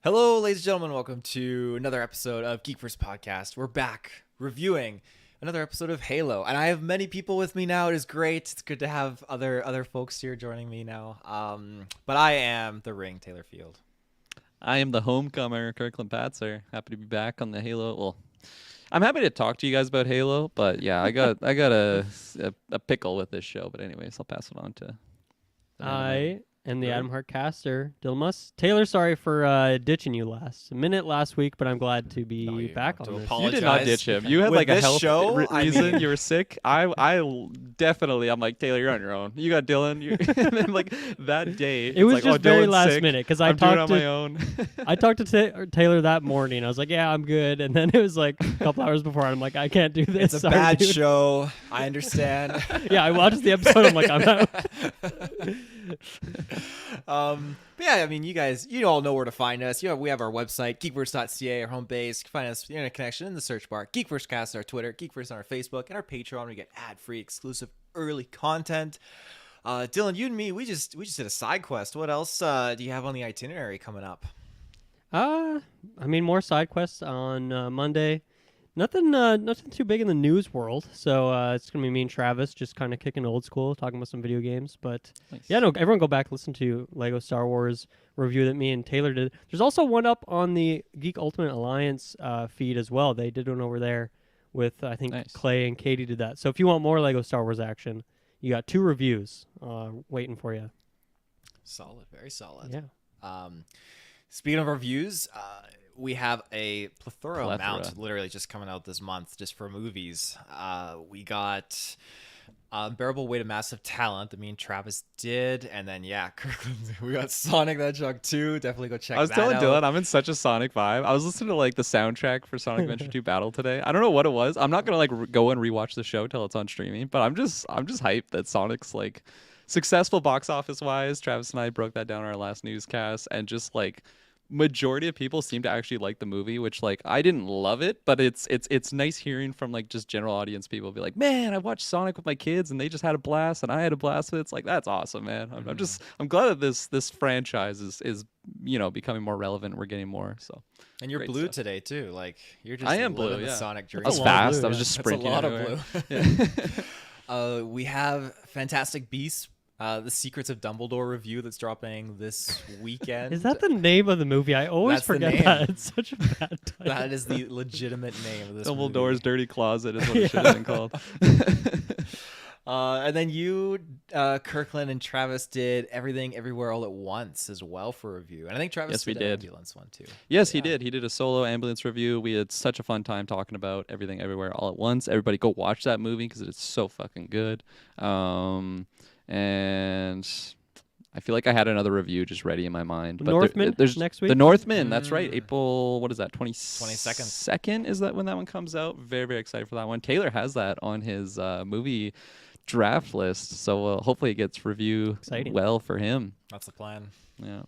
Hello, ladies and gentlemen. Welcome to another episode of GeekVerse Podcast. We're back reviewing another episode of Halo, and I have many people with me now. It is great. It's good to have other folks here joining me now. But I am the Ring, Taylor Field. I am the homecomer, Kirklin Patzer. Happy to be back on the Halo. Well, I'm happy to talk to you guys about Halo, but yeah, I got a pickle with this show. But anyways, I'll pass it on to. I am the Adam Hart caster, Dilmas. Taylor, sorry for ditching you last week, but I'm glad to be back on this. You did not ditch him. You had With like a this health show, reason. You were sick. I definitely. I'm like, Taylor, you're on your own. You got Dylan. And then like that day, It was like, just very Dylan's last sick. minute because I'm I doing it talked on to my own. I talked to Taylor that morning. I was like, "Yeah, I'm good," and then it was like a couple hours before, and I'm like, "I can't do this." It's a Sorry, bad dude. show. I understand. Yeah, I watched the episode. I'm like, I'm out. But yeah, I mean, you all know where to find us. We have our website, GeekVerse.ca, our home base. You can find us internet connection in the search bar. GeekVerseCast on our Twitter, GeekVerse on our Facebook, and our Patreon. We get ad-free, exclusive, early content. Dylan, you and me, we just did a side quest. What else do you have on the itinerary coming up? I mean, more side quests on Monday. Nothing too big in the news world. So it's gonna be me and Travis just kind of kicking old school, talking about some video games. But Nice. yeah, no, everyone go back listen to Lego Star Wars review that me and Taylor did. There's also one up on the Geek Ultimate Alliance feed as well. They did one over there with I think Nice. Clay and Katie did that. So if you want more Lego Star Wars action, you got 2 reviews waiting for you. Solid, very solid. Yeah. Speaking of reviews, we have a plethora amount literally just coming out this month just for movies. We got Unbearable Weight of Massive Talent that me and Travis did, and then Kirklin, we got Sonic the Hedgehog 2. Definitely go check that out. I was telling Dylan I'm in such a Sonic vibe. I was listening to like the soundtrack for Sonic Adventure 2 Battle today. I don't know what it was. I'm not gonna like go and rewatch the show till it's on streaming, but I'm just hyped that Sonic's like successful box office wise. Travis and I broke that down in our last newscast, and just like majority of people seem to actually like the movie, which like I didn't love it, but it's nice hearing from like just general audience people be like, man, I watched Sonic with my kids and they just had a blast and I had a blast with it. It's like, that's awesome, man. I'm glad that this franchise is becoming more relevant. We're getting more. So And you're great blue stuff. today too. Like you're just I am blue, living the yeah. Sonic dream. I was a lot of fast. blue, I was yeah. just That's a sprinting lot everywhere. of blue. We have Fantastic Beasts, the Secrets of Dumbledore review that's dropping this weekend. Is that the name of the movie? I always That's the forget name. that. It's such a bad title. That is the legitimate name of this Dumbledore's movie. Dirty Closet is what it should have been called. And then you, Kirklin, and Travis did Everything Everywhere All at Once as well for review. And I think Travis Yes, we did an did. ambulance one too. Yes, he did. He did a solo ambulance review. We had such a fun time talking about Everything Everywhere All at Once. Everybody go watch that movie because it is so fucking good. And I feel like I had another review just ready in my mind. But Northman there's next week? The Northman, that's right. April, what is that, 22nd. 22nd is that when that one comes out? Very, very excited for that one. Taylor has that on his movie draft list. So hopefully it gets review Exciting. well for him. That's the plan. Yeah.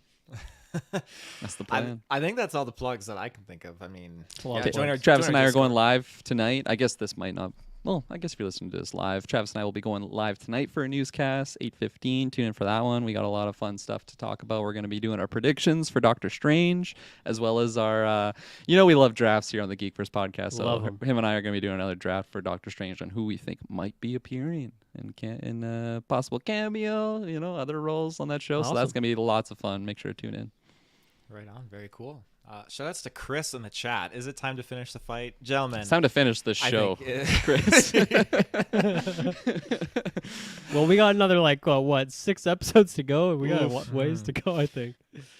That's the plan. I think that's all the plugs that I can think of. I mean, a lot of join our, Travis join and our I are going Discord. live tonight. I guess this might not. Well, I guess if you're listening to this live, Travis and I will be going live tonight for a newscast, 8:15. Tune in for that one. We got a lot of fun stuff to talk about. We're going to be doing our predictions for Doctor Strange, as well as our, we love drafts here on the GeekVerse podcast. So Love 'em. him and I are going to be doing another draft for Doctor Strange on who we think might be appearing in possible cameo, other roles on that show. So that's Awesome. going to be lots of fun. Make sure to tune in. Right on. Very cool. Shout outs to Chris in the chat. Is it time to finish the fight? Gentlemen. It's time to finish this I show, think- Chris. Well, we got another 6 episodes to go. We got ways to go, I think.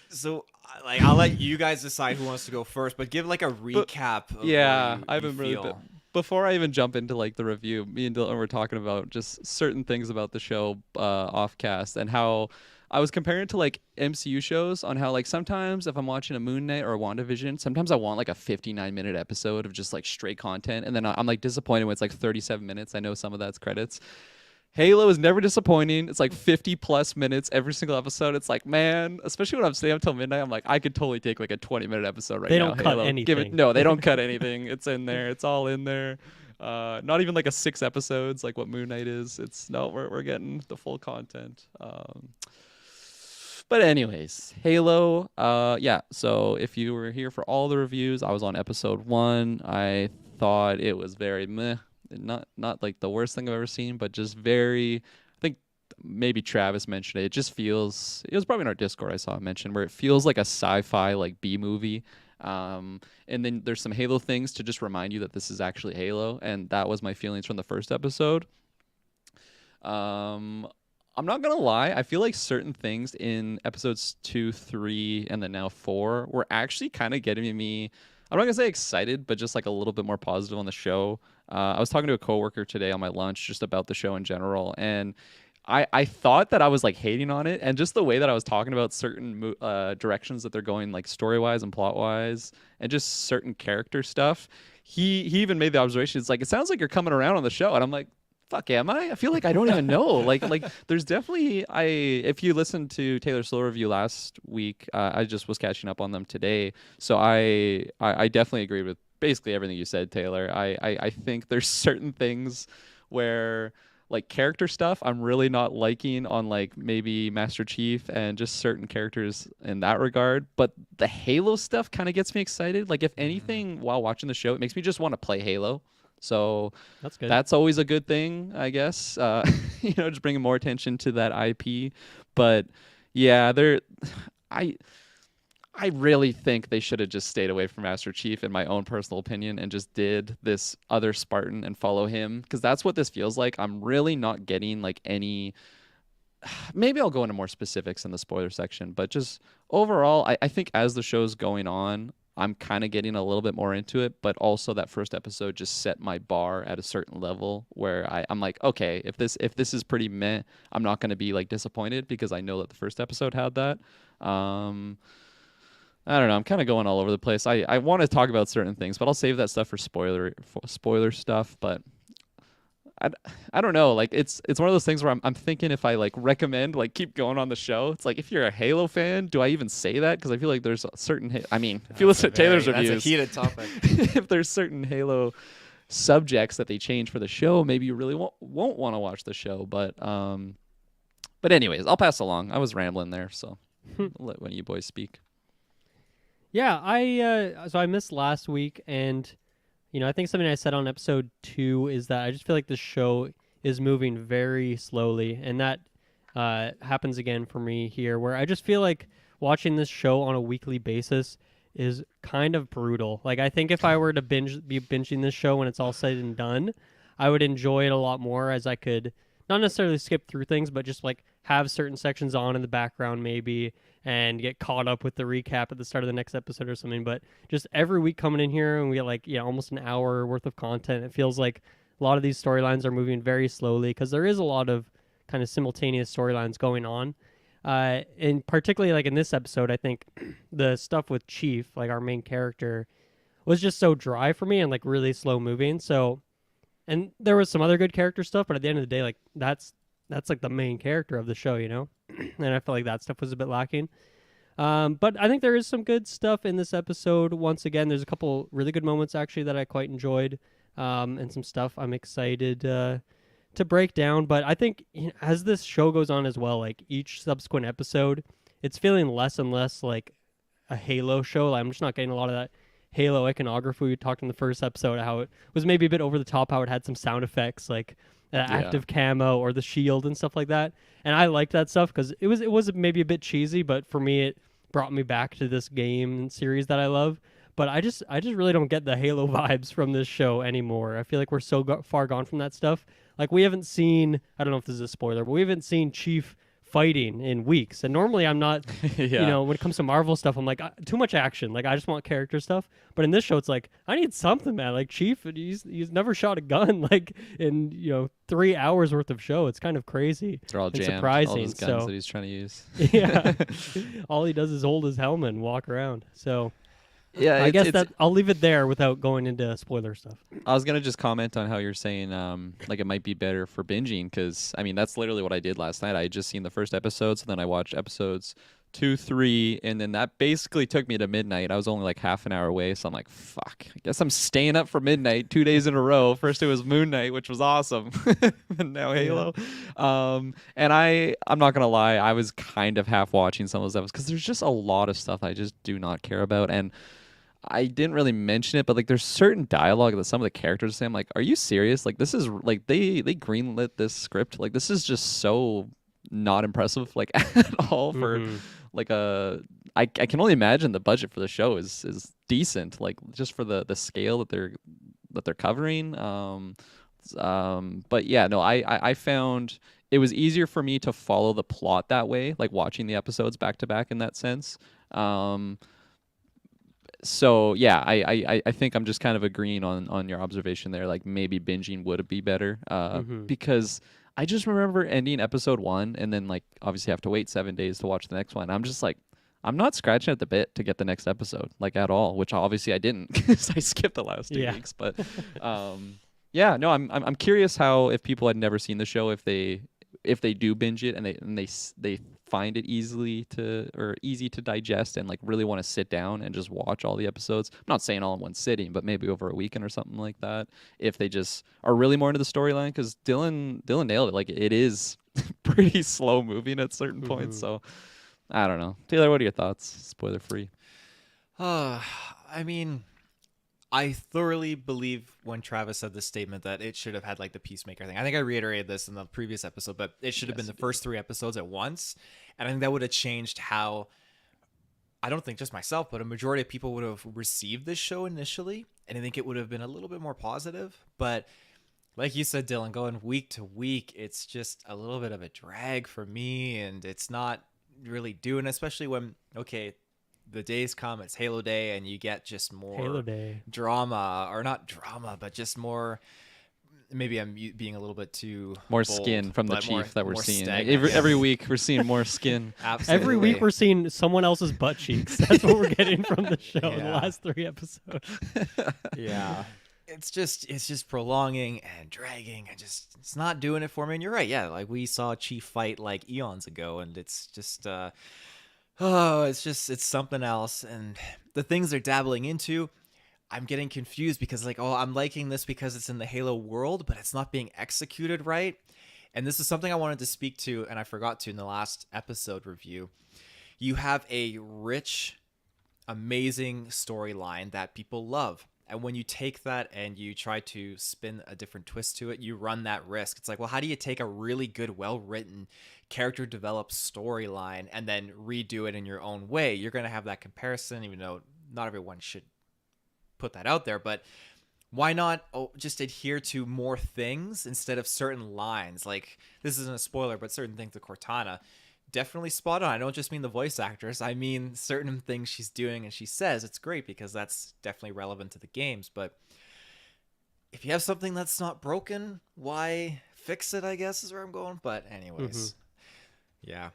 So, I'll let you guys decide who wants to go first, but give a recap. Of Yeah, what I haven't really. feel. Before I even jump into the review, me and Dylan were talking about just certain things about the show off cast and how I was comparing it to MCU shows on how sometimes if I'm watching a Moon Knight or a WandaVision, sometimes I want a 59-minute episode of just straight content, and then I'm disappointed when it's 37 minutes. I know some of that's credits. Halo is never disappointing. It's 50 plus minutes every single episode. It's man, especially when I'm staying up till midnight, I'm I could totally take a 20-minute episode right now. They don't cut Halo. anything. No, they don't cut anything. It's in there. It's all in there. Not even a 6 episodes like what Moon Knight is. We're getting the full content. But anyways, Halo. Yeah. So if you were here for all the reviews, I was on episode 1. I thought it was very meh. Not like the worst thing I've ever seen, but just very. I think maybe Travis mentioned it. It just feels. It was probably in our Discord I saw it mentioned where it feels like a sci-fi like B movie. And then there's some Halo things to just remind you that this is actually Halo, and that was my feelings from the first episode. I'm not gonna lie, I feel like certain things in episodes 2, 3, and then now 4 were actually kind of getting me. I'm not gonna say excited, but just like a little bit more positive on the show. I was talking to a coworker today on my lunch just about the show in general, and I thought that I was like hating on it, and just the way that I was talking about certain directions that they're going, like story wise and plot wise, and just certain character stuff. He even made the observation. It's like it sounds like you're coming around on the show, and I'm like, fuck, am I? I feel like I don't even know. Like there's definitely if you listened to Taylor's Slow review last week, I just was catching up on them today. So I definitely agree with basically everything you said, Taylor. I think there's certain things where like character stuff I'm really not liking on like maybe Master Chief and just certain characters in that regard. But the Halo stuff kind of gets me excited. Like if anything, while watching the show, it makes me just want to play Halo. So That's good. that's always a good thing, I guess. Just bringing more attention to that IP. But yeah, I really think they should have just stayed away from Master Chief, in my own personal opinion, and just did this other Spartan and follow him, because that's what this feels like. I'm really not getting like any. Maybe I'll go into more specifics in the spoiler section, but just overall, I think as the show's going on, I'm kind of getting a little bit more into it, but also that first episode just set my bar at a certain level where I'm like, okay, if this is pretty meh, I'm not going to be like disappointed because I know that the first episode had that. I don't know. I'm kind of going all over the place. I want to talk about certain things, but I'll save that stuff for spoiler stuff. But I don't know. Like it's one of those things where I'm thinking if I like recommend like keep going on the show. It's like if you're a Halo fan, do I even say that? Because I feel like there's a certain. I mean, if you listen to Taylor's reviews, that's a heated topic. if there's certain Halo subjects that they change for the show, maybe you really won't want to watch the show. But anyways, I'll pass along. I was rambling there, so I'll let one of you boys speak. Yeah, I missed last week, and I think something I said on episode 2 is that I just feel like the show is moving very slowly, and that happens again for me here, where I just feel like watching this show on a weekly basis is kind of brutal. Like I think if I were to be binging this show when it's all said and done, I would enjoy it a lot more, as I could not necessarily skip through things, but just like have certain sections on in the background maybe, and get caught up with the recap at the start of the next episode or something. But just every week coming in here and we get like almost an hour worth of content, it feels like a lot of these storylines are moving very slowly, because there is a lot of kind of simultaneous storylines going on. And particularly like in this episode, I think the stuff with Chief, like our main character, was just so dry for me and like really slow moving. So, and there was some other good character stuff, but at the end of the day, like that's like the main character of the show, and I felt like that stuff was a bit lacking. But I think there is some good stuff in this episode. Once again, there's a couple really good moments actually that I quite enjoyed, and some stuff I'm excited to break down. But I think as this show goes on as well, like each subsequent episode, it's feeling less and less like a Halo show. Like, I'm just not getting a lot of that Halo iconography we talked in the first episode, how it was maybe a bit over the top, how it had some sound effects like active camo or the shield and stuff like that. And I liked that stuff because it was maybe a bit cheesy, but for me it brought me back to this game series that I love. But I just really don't get the Halo vibes from this show anymore. I feel like we're so far gone from that stuff. Like we haven't seen, I don't know if this is a spoiler, but we haven't seen Chief fighting in weeks. And normally I'm not, when it comes to Marvel stuff, I'm like, too much action. Like I just want character stuff. But in this show, it's like, I need something, man. Like Chief, he's never shot a gun like in 3 hours worth of show. It's kind of crazy. They're all jammed. Surprising. All those guns that he's trying to use. Yeah, all he does is hold his helmet and walk around. So. Yeah, I guess that I'll leave it there without going into spoiler stuff. I was gonna just comment on how you're saying like it might be better for binging, because I mean that's literally what I did last night. I had just seen the first episode, so then I watched episodes 2, 3, and then that basically took me to midnight. I was only like half an hour away, so I'm like, fuck. I guess I'm staying up for midnight 2 days in a row. First it was Moon Knight, which was awesome, and now Halo. And I'm not gonna lie, I was kind of half watching some of those episodes because there's just a lot of stuff I just do not care about, and I didn't really mention it, but like there's certain dialogue that some of the characters say. I'm like, are you serious? Like this is like they greenlit this script. Like this is just so not impressive, like at all for like a. I can only imagine the budget for the show is decent, like just for the scale that they're covering. But yeah, no, I found it was easier for me to follow the plot that way, like watching the episodes back to back in that sense. So yeah, I think I'm just kind of agreeing on your observation there. Like maybe binging would be better, because I just remember ending episode 1 and then like obviously have to wait 7 days to watch the next one. I'm just like, I'm not scratching at the bit to get the next episode like at all, which obviously I didn't because I skipped the last 2 weeks. But yeah, no, I'm curious how if people had never seen the show, if they do binge it and they find it easy to digest and like really want to sit down and just watch all the episodes. I'm not saying all in one sitting, but maybe over a weekend or something like that. If they just are really more into the storyline, because Dylan nailed it. Like it is pretty slow moving at certain points. So I don't know. Taylor, what are your thoughts? Spoiler free. I mean, I thoroughly believe when Travis said this statement that it should have had like the Peacemaker thing. I think I reiterated this in the previous episode, but it should have been the first 3 episodes at once. And I think that would have changed how, I don't think just myself, but a majority of people would have received this show initially. And I think it would have been a little bit more positive. But like you said, Dylan, going week to week, it's just a little bit of a drag for me. And it's not really doing, especially when, okay, the days come, it's Halo Day, and you get just more Halo Day drama, or not drama, but just more. Maybe I'm being a little bit too more bold, skin from the but chief that we're seeing. stagnant. Every week we're seeing more skin. Absolutely. Every week we're seeing someone else's butt cheeks. That's what we're getting from the show in the last 3 episodes. Yeah. It's just prolonging and dragging, and just it's not doing it for me. And you're right, yeah. Like we saw Chief fight like eons ago, and it's just it's something else. And the things they're dabbling into, I'm getting confused because like, I'm liking this because it's in the Halo world, but it's not being executed right. And this is something I wanted to speak to, and I forgot to in the last episode review. You have a rich, amazing storyline that people love. And when you take that and you try to spin a different twist to it, you run that risk. It's like, well, how do you take a really good, well-written, character-developed storyline and then redo it in your own way? You're going to have that comparison, even though not everyone should put that out there. But why not just adhere to more things instead of certain lines? Like, this isn't a spoiler, but certain things to Cortana, definitely spot on. I don't just mean the voice actress. I mean certain things she's doing and she says. It's great because that's definitely relevant to the games. But if you have something that's not broken, why fix it, I guess, is where I'm going. But anyways, yeah.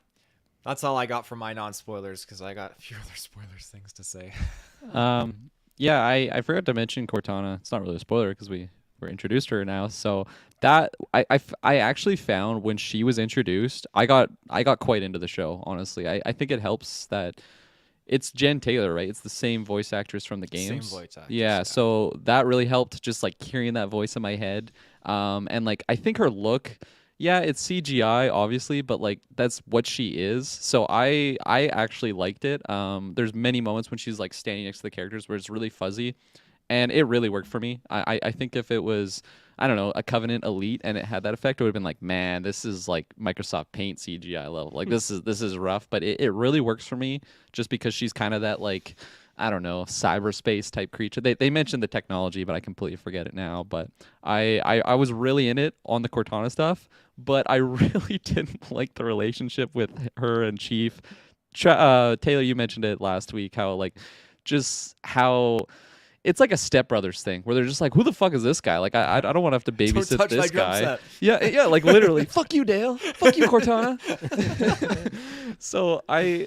That's all I got for my non-spoilers, because I got a few other spoilers things to say. Yeah, I forgot to mention Cortana. It's not really a spoiler because we're introduced to her now. So that I actually found when she was introduced, I got quite into the show, honestly. I think it helps that it's Jen Taylor, right? It's the same voice actress from the games. Same voice actress. Yeah, so that really helped, just like hearing that voice in my head. And like I think her look, yeah, it's CGI obviously, but like that's what she is. So I actually liked it. There's many moments when she's like standing next to the characters where it's really fuzzy, and it really worked for me. I think if it was, I don't know, a Covenant Elite and it had that effect, it would have been like, man, this is like Microsoft Paint CGI level. Like this is rough, but it really works for me just because she's kind of that, like, I don't know, cyberspace type creature. They mentioned the technology, but I completely forget it now. But I was really in it on the Cortana stuff, but I really didn't like the relationship with her and Chief. Taylor, you mentioned it last week, how like just how it's like a stepbrothers thing where they're just like, who the fuck is this guy? Like I don't want to have to babysit this guy. Yeah, like literally, fuck you, Dale. Fuck you, Cortana. So I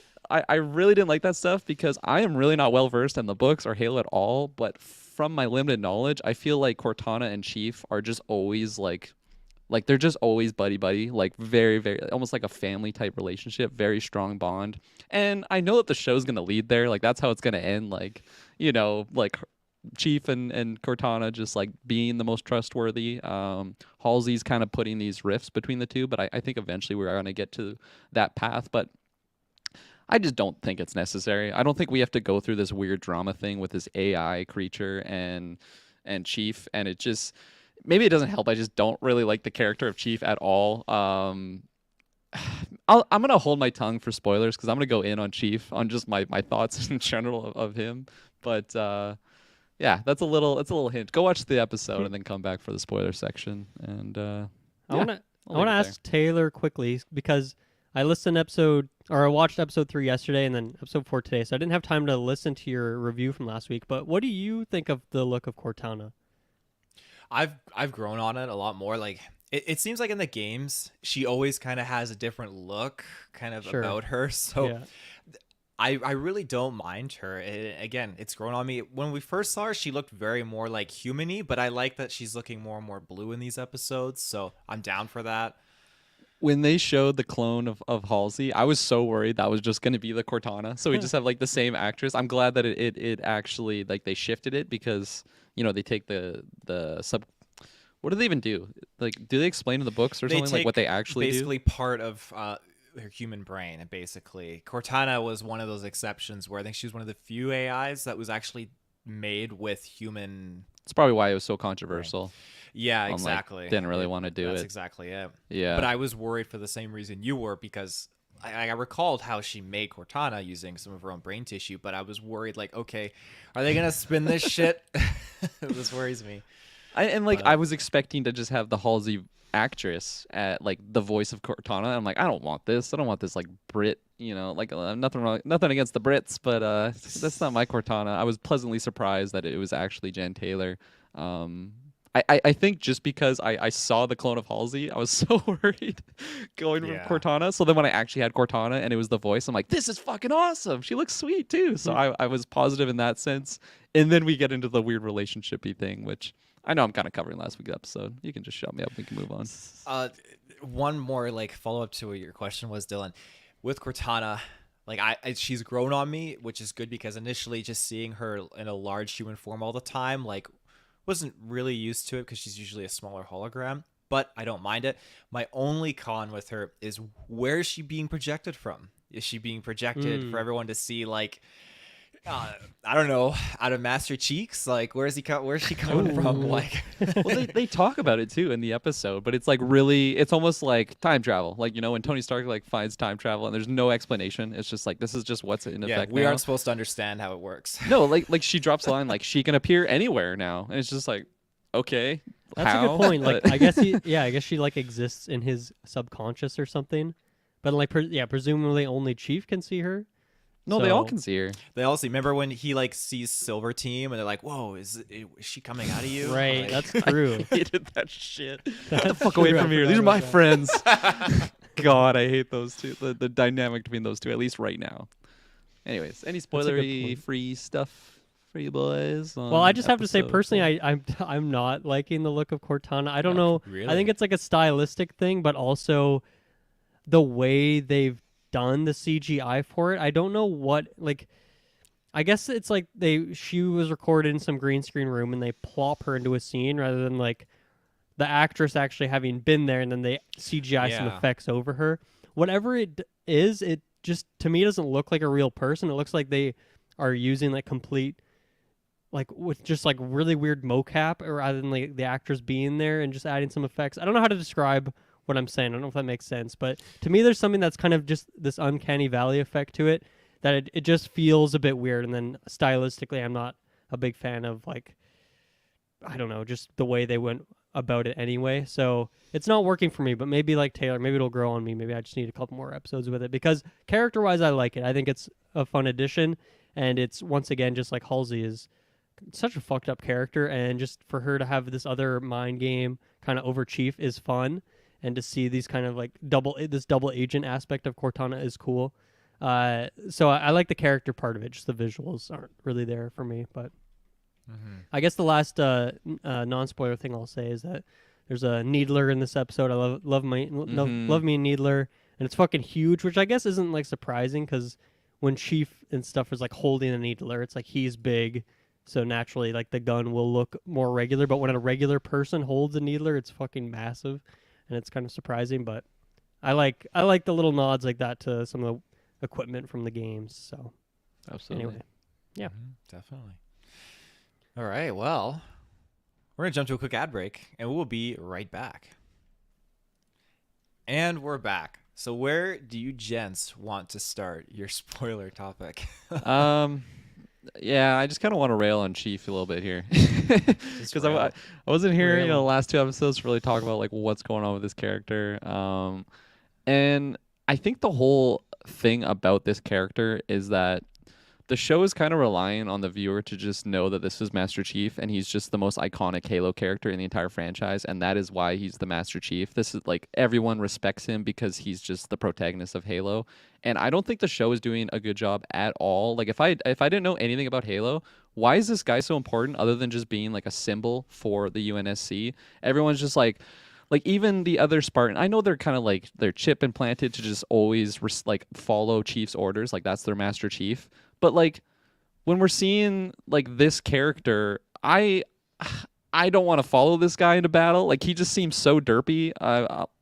really didn't like that stuff because I am really not well versed in the books or Halo at all. But from my limited knowledge, I feel like Cortana and Chief are just always like Like they're just always buddy buddy, like very very almost like a family type relationship, very strong bond. And I know that the show's gonna lead there, like that's how it's gonna end. Like like Chief and Cortana just like being the most trustworthy. Halsey's kind of putting these rifts between the two, but I think eventually we're gonna get to that path. But I just don't think it's necessary. I don't think we have to go through this weird drama thing with this AI creature and Chief, and it just maybe it doesn't help. I just don't really like the character of Chief at all. I'm gonna hold my tongue for spoilers because I'm gonna go in on Chief on just my thoughts in general of him. But yeah, that's a little hint. Go watch the episode and then come back for the spoiler section. And I want to ask Taylor quickly because I watched episode 3 yesterday and then episode 4 today, so I didn't have time to listen to your review from last week. But what do you think of the look of Cortana? I've grown on it a lot more. Like it seems like in the games, she always kind of has a different look kind of about her. So yeah. I really don't mind her. Again, it's grown on me. When we first saw her, she looked very more like human-y, but I like that she's looking more and more blue in these episodes. So I'm down for that. When they showed the clone of Halsey, I was so worried that was just going to be the Cortana. So we just have like the same actress. I'm glad that it actually like they shifted it because they take the sub. What do they even do? Like, do they explain in the books or something like what they actually basically do? Part of her human brain. And basically, Cortana was one of those exceptions where I think she was one of the few AIs that was actually made with human. It's probably why it was so controversial. Brain. Yeah, exactly. Didn't really want to do That's it. exactly it. Yeah. But I was worried for the same reason you were because I recalled how she made Cortana using some of her own brain tissue, but I was worried like, okay, are they going to spin this shit? This worries me. I was expecting to just have the Halsey actress at like the voice of Cortana. I'm like, I don't want this. I don't want this like Brit, nothing against the Brits, but that's not my Cortana. I was pleasantly surprised that it was actually Jen Taylor. I think just because I saw the clone of Halsey, I was so worried going from Cortana. So then when I actually had Cortana and it was the voice, I'm like, this is fucking awesome. She looks sweet too. So I was positive in that sense. And then we get into the weird relationship-y thing, which I know I'm kind of covering last week's episode. You can just shut me up. We can move on. One more like follow-up to what your question was, Dylan. With Cortana, like she's grown on me, which is good because initially just seeing her in a large human form all the time, like wasn't really used to it because she's usually a smaller hologram, but I don't mind it. My only con with her is where is she being projected from? Is she being projected for everyone to see like, I don't know, out of Master Cheeks? Like, where's she coming from? Like, well, they talk about it too in the episode, but it's like really, it's almost like time travel. Like, when Tony Stark like finds time travel and there's no explanation. It's just like, this is just what's in effect. We aren't supposed to understand how it works. No, like she drops a line like she can appear anywhere now, and it's just like, okay, that's how? a good point. Like, I guess she like exists in his subconscious or something, but like, presumably only Chief can see her. No, they all can see her. They all see. Remember when he like sees Silver Team and they're like, "Whoa, is she coming out of you?" Right, like, that's true. I hated that shit. Get the fuck away from here. These are my friends. God, I hate those two. The dynamic between those two, at least right now. Anyways, any spoilery free stuff for you boys? Well, I just have to say personally, I'm not liking the look of Cortana. I don't know. Really? I think it's like a stylistic thing, but also the way they've done the CGI for it. I don't know what, like, I guess it's like she was recorded in some green screen room and they plop her into a scene rather than like the actress actually having been there and then they CGI some effects over her. Whatever it is, it just to me doesn't look like a real person. It looks like they are using like complete, like with just like really weird mocap rather than like the actress being there and just adding some effects. I don't know how to describe what I'm saying. I don't know if that makes sense, but to me there's something that's kind of just this uncanny valley effect to it that it just feels a bit weird. And then stylistically I'm not a big fan of, like, I don't know, just the way they went about it anyway. So it's not working for me, but maybe like Taylor, maybe it'll grow on me. Maybe I just need a couple more episodes with it because character wise I like it. I think it's a fun addition, and it's once again just like Halsey is such a fucked up character, and just for her to have this other mind game kind of over Chief is fun. And to see these kind of like double agent aspect of Cortana is cool. So I like the character part of it. Just the visuals aren't really there for me. But I guess the last non-spoiler thing I'll say is that There's a Needler in this episode. I love me a Needler, and it's fucking huge, which I guess isn't like surprising because when Chief and stuff is like holding a Needler, it's like he's big, so naturally like the gun will look more regular. But when a regular person holds a Needler, it's fucking massive, and it's kind of surprising. But I like the little nods like that to some of the equipment from the games. So Absolutely. anyway, yeah, definitely. All right, well, we're going to jump to a quick ad break, and we'll be right back. And we're back. So where do you gents want to start your spoiler topic? Yeah, I just kind of want to rail on Chief a little bit here. Because I wasn't here, the last 2 episodes to really talk about like what's going on with this character. And I think the whole thing about this character is that the show is kind of relying on the viewer to just know that this is Master Chief and he's just the most iconic Halo character in the entire franchise, and that is why he's the Master Chief. This is like everyone respects him because he's just the protagonist of Halo. And I don't think the show is doing a good job at all. Like if I didn't know anything about Halo, why is this guy so important other than just being like a symbol for the UNSC? Everyone's just like even the other Spartan, I know they're kind of like they're chip implanted to just always like follow Chief's orders, like that's their Master Chief. But like when we're seeing like this character, I don't want to follow this guy into battle. Like he just seems so derpy.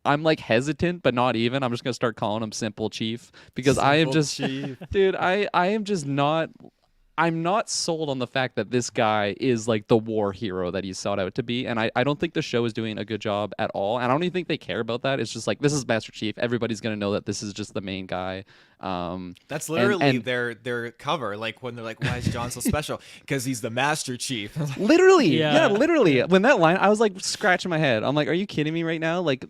I'm like hesitant, but not even. I'm just gonna start calling him Simple Chief because I am just, dude. I am just not. I'm not sold on the fact that this guy is like the war hero that he's sought out to be. And I don't think the show is doing a good job at all. And I don't even think they care about that. It's just like, this is Master Chief. Everybody's going to know that this is just the main guy. That's literally their cover. Like when they're like, why is John so special? Because he's the Master Chief. Literally. Yeah, literally. When that line, I was like scratching my head. I'm like, are you kidding me right now? Like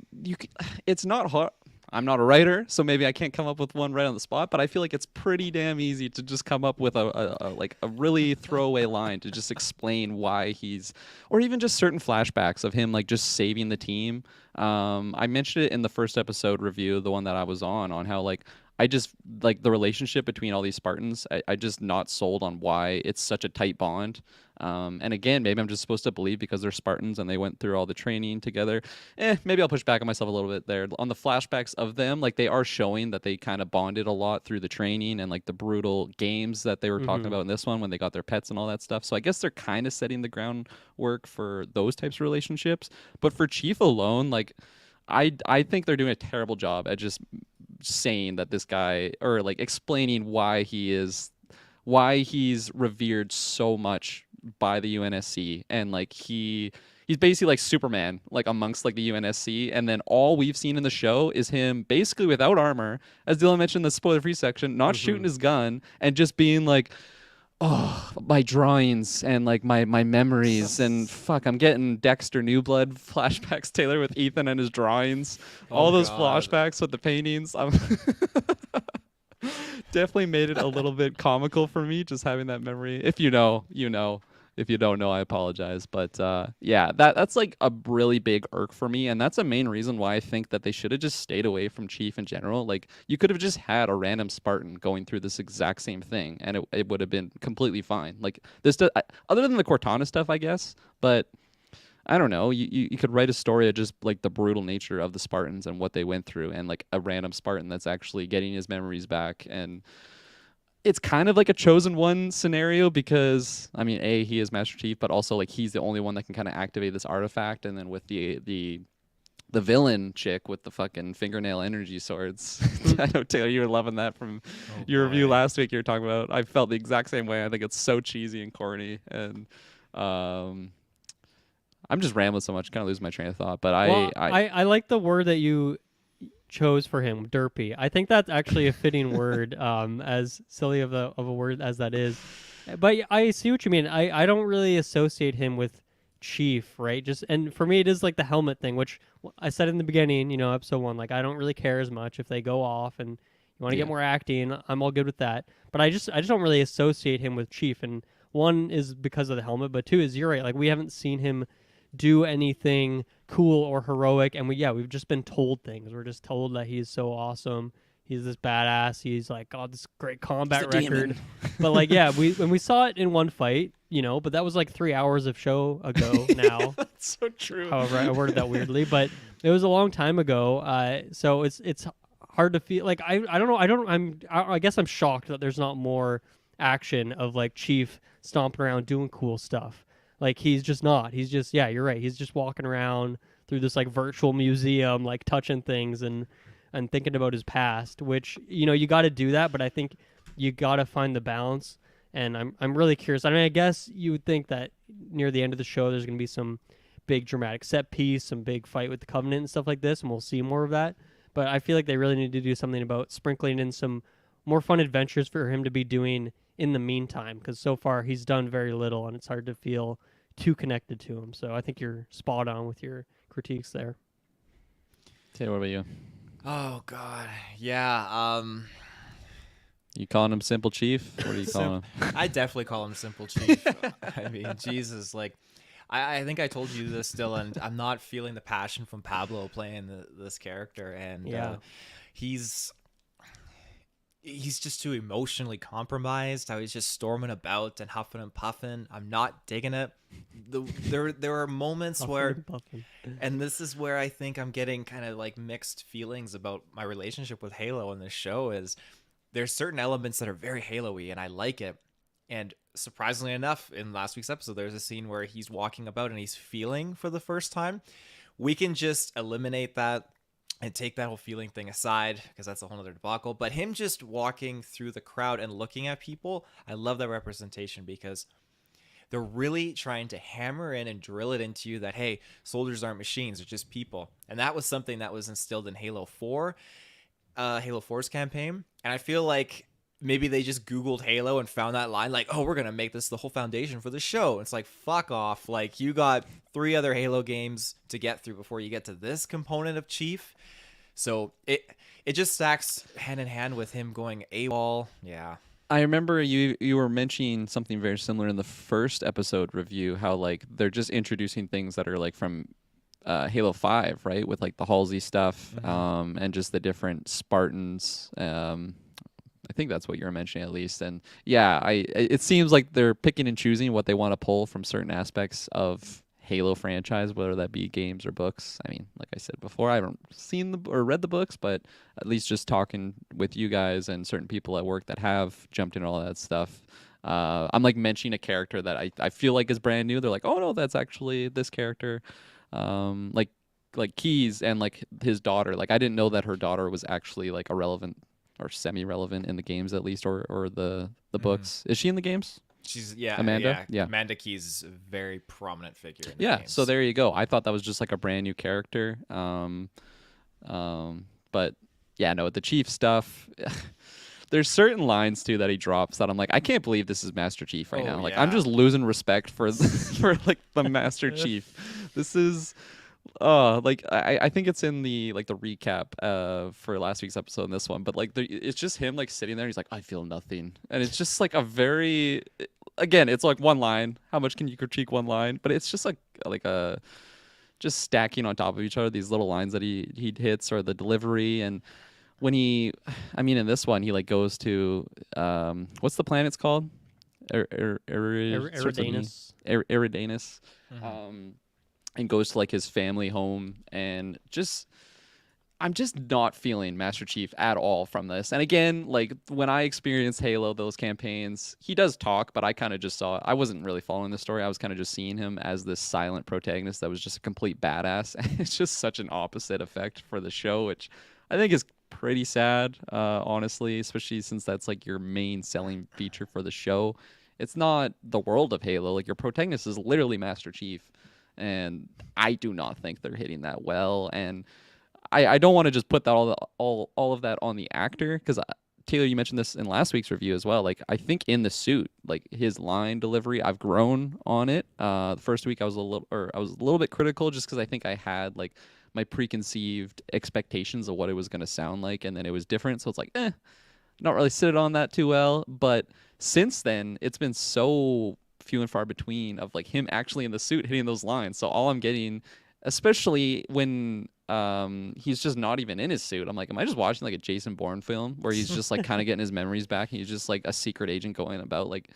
it's not hard. I'm not a writer, so maybe I can't come up with one right on the spot, but I feel like it's pretty damn easy to just come up with a really throwaway line to just explain why he's, or even just certain flashbacks of him like just saving the team. I mentioned it in the first episode review, the one that I was on how like I just like the relationship between all these Spartans. I just not sold on why it's such a tight bond. And again, maybe I'm just supposed to believe because they're Spartans and they went through all the training together. Maybe I'll push back on myself a little bit there. On the flashbacks of them, like they are showing that they kind of bonded a lot through the training and like the brutal games that they were talking about in this one when they got their pets and all that stuff. So I guess they're kind of setting the groundwork for those types of relationships. But for Chief alone, like I think they're doing a terrible job at just saying that this guy, or like explaining why he's revered so much by the UNSC, and like he's basically like Superman, like amongst like the UNSC, and then all we've seen in the show is him basically without armor, as Dylan mentioned in the spoiler-free section, not shooting his gun and just being like, oh, my drawings and like my memories and fuck, I'm getting Dexter New Blood flashbacks, Taylor, with Ethan and his drawings, all those flashbacks with the paintings. Definitely made it a little bit comical for me just having that memory. If you know, you know. If you don't know, I apologize. But yeah, that's like a really big irk for me. And that's a main reason why I think that they should have just stayed away from Chief in general. Like you could have just had a random Spartan going through this exact same thing and it would have been completely fine. Like this, other than the Cortana stuff, I guess. But I don't know. You could write a story of just like the brutal nature of the Spartans and what they went through, and like a random Spartan that's actually getting his memories back. And it's kind of like a chosen one scenario because I mean, he is Master Chief, but also like he's the only one that can kind of activate this artifact. And then with the villain chick with the fucking fingernail energy swords, I know Taylor, you were loving that from your review last week. You were talking about. I felt the exact same way. I think it's so cheesy and corny, and I'm just rambling so much, kind of losing my train of thought. But I like the word that you chose for him, derpy. I think that's actually a fitting word, as silly of a word as that is. But I see what you mean. I don't really associate him with Chief, right? And for me, it is like the helmet thing, which I said in the beginning, episode 1, like I don't really care as much if they go off and you want to get more acting. I'm all good with that. But I just don't really associate him with Chief. And one is because of the helmet, but two is you're right. Like we haven't seen him do anything cool or heroic, and we've just been told things. We're just told that he's so awesome, he's this badass, he's like, oh, this great combat record. But like when we saw it in one fight, but that was like 3 hours of show ago now. That's so true. However, I worded that weirdly, but it was a long time ago. So it's hard to feel like I don't know. I guess I'm shocked that there's not more action of like Chief stomping around doing cool stuff. Like he's just not. He's just you're right. He's just walking around through this like virtual museum, like touching things and thinking about his past. Which you got to do that, but I think you got to find the balance. And I'm really curious. I mean, I guess you would think that near the end of the show, there's going to be some big dramatic set piece, some big fight with the Covenant and stuff like this, and we'll see more of that. But I feel like they really need to do something about sprinkling in some more fun adventures for him to be doing in the meantime, because so far he's done very little, and it's hard to feel too connected to him. So I think you're spot on with your critiques there. Taylor, what about you? Oh God, yeah. You calling him Simple Chief? What are you calling him? I definitely call him Simple Chief. I mean, Jesus, like, I think I told you this, Dylan. I'm not feeling the passion from Pablo playing this character, and he's just too emotionally compromised. How he's just storming about and huffing and puffing. I'm not digging it. There are moments where, and this is where I think I'm getting kind of like mixed feelings about my relationship with Halo in this show. Is there's certain elements that are very Halo-y, and I like it. And surprisingly enough, in last week's episode, there's a scene where he's walking about and he's feeling for the first time. We can just eliminate that and take that whole feeling thing aside, because that's a whole other debacle. But him just walking through the crowd and looking at people, I love that representation, because they're really trying to hammer in and drill it into you that, hey, soldiers aren't machines, they're just people. And that was something that was instilled in Halo 4. Halo 4's campaign, and I feel like maybe they just Googled Halo and found that line, like, oh, we're gonna make this the whole foundation for the show. It's like, fuck off. Like, you got 3 other Halo games to get through before you get to this component of Chief. So it just stacks hand in hand with him going AWOL. Yeah. I remember you were mentioning something very similar in the first episode review, how like they're just introducing things that are like from Halo 5, right? With like the Halsey stuff, and just the different Spartans. I think that's what you were mentioning at least. And yeah, it seems like they're picking and choosing what they want to pull from certain aspects of Halo franchise, whether that be games or books. I mean, like I said before, I haven't seen or read the books, but at least just talking with you guys and certain people at work that have jumped into all that stuff. I'm like mentioning a character that I feel like is brand new. They're like, oh no, that's actually this character. Like Keys and like his daughter. Like I didn't know that her daughter was actually like a relevant or semi-relevant in the games at least, or the books. Is she in the games? She's Amanda. Yeah. Amanda Keys is a very prominent figure in the games. So there you go. I thought that was just like a brand new character. But yeah, no, the Chief stuff. There's certain lines too that he drops that I'm like, I can't believe this is Master Chief right now. Like I'm just losing respect for for like the Master Chief. This is like I think it's in the like the recap for last week's episode and this one, but like it's just him like sitting there. He's like, I feel nothing, and it's just like a very, again, it's like one line. How much can you critique one line? But it's just like a just stacking on top of each other these little lines that he hits, or the delivery. And when in this one he like goes to what's the planet's called? Eridanus. Eridanus. And goes to like his family home, and I'm just not feeling Master Chief at all from this. And again, like when I experienced Halo, those campaigns, he does talk, but I kind of just saw it. I wasn't really following the story. I was kind of just seeing him as this silent protagonist that was just a complete badass. And it's just such an opposite effect for the show, which I think is pretty sad, honestly, especially since that's like your main selling feature for the show. It's not the world of Halo. Like your protagonist is literally Master Chief. And I do not think they're hitting that well. And I don't want to just put that all of that on the actor, because Taylor, you mentioned this in last week's review as well. Like I think in the suit, like his line delivery, I've grown on it. The first week I was a little bit critical, just because I think I had like my preconceived expectations of what it was going to sound like, and then it was different. So it's like, not really sit on that too well. But since then, it's been so few and far between of like him actually in the suit hitting those lines. So all I'm getting, especially when he's just not even in his suit, I'm like, am I just watching like a Jason Bourne film where he's just like kind of getting his memories back, and he's just like a secret agent going about like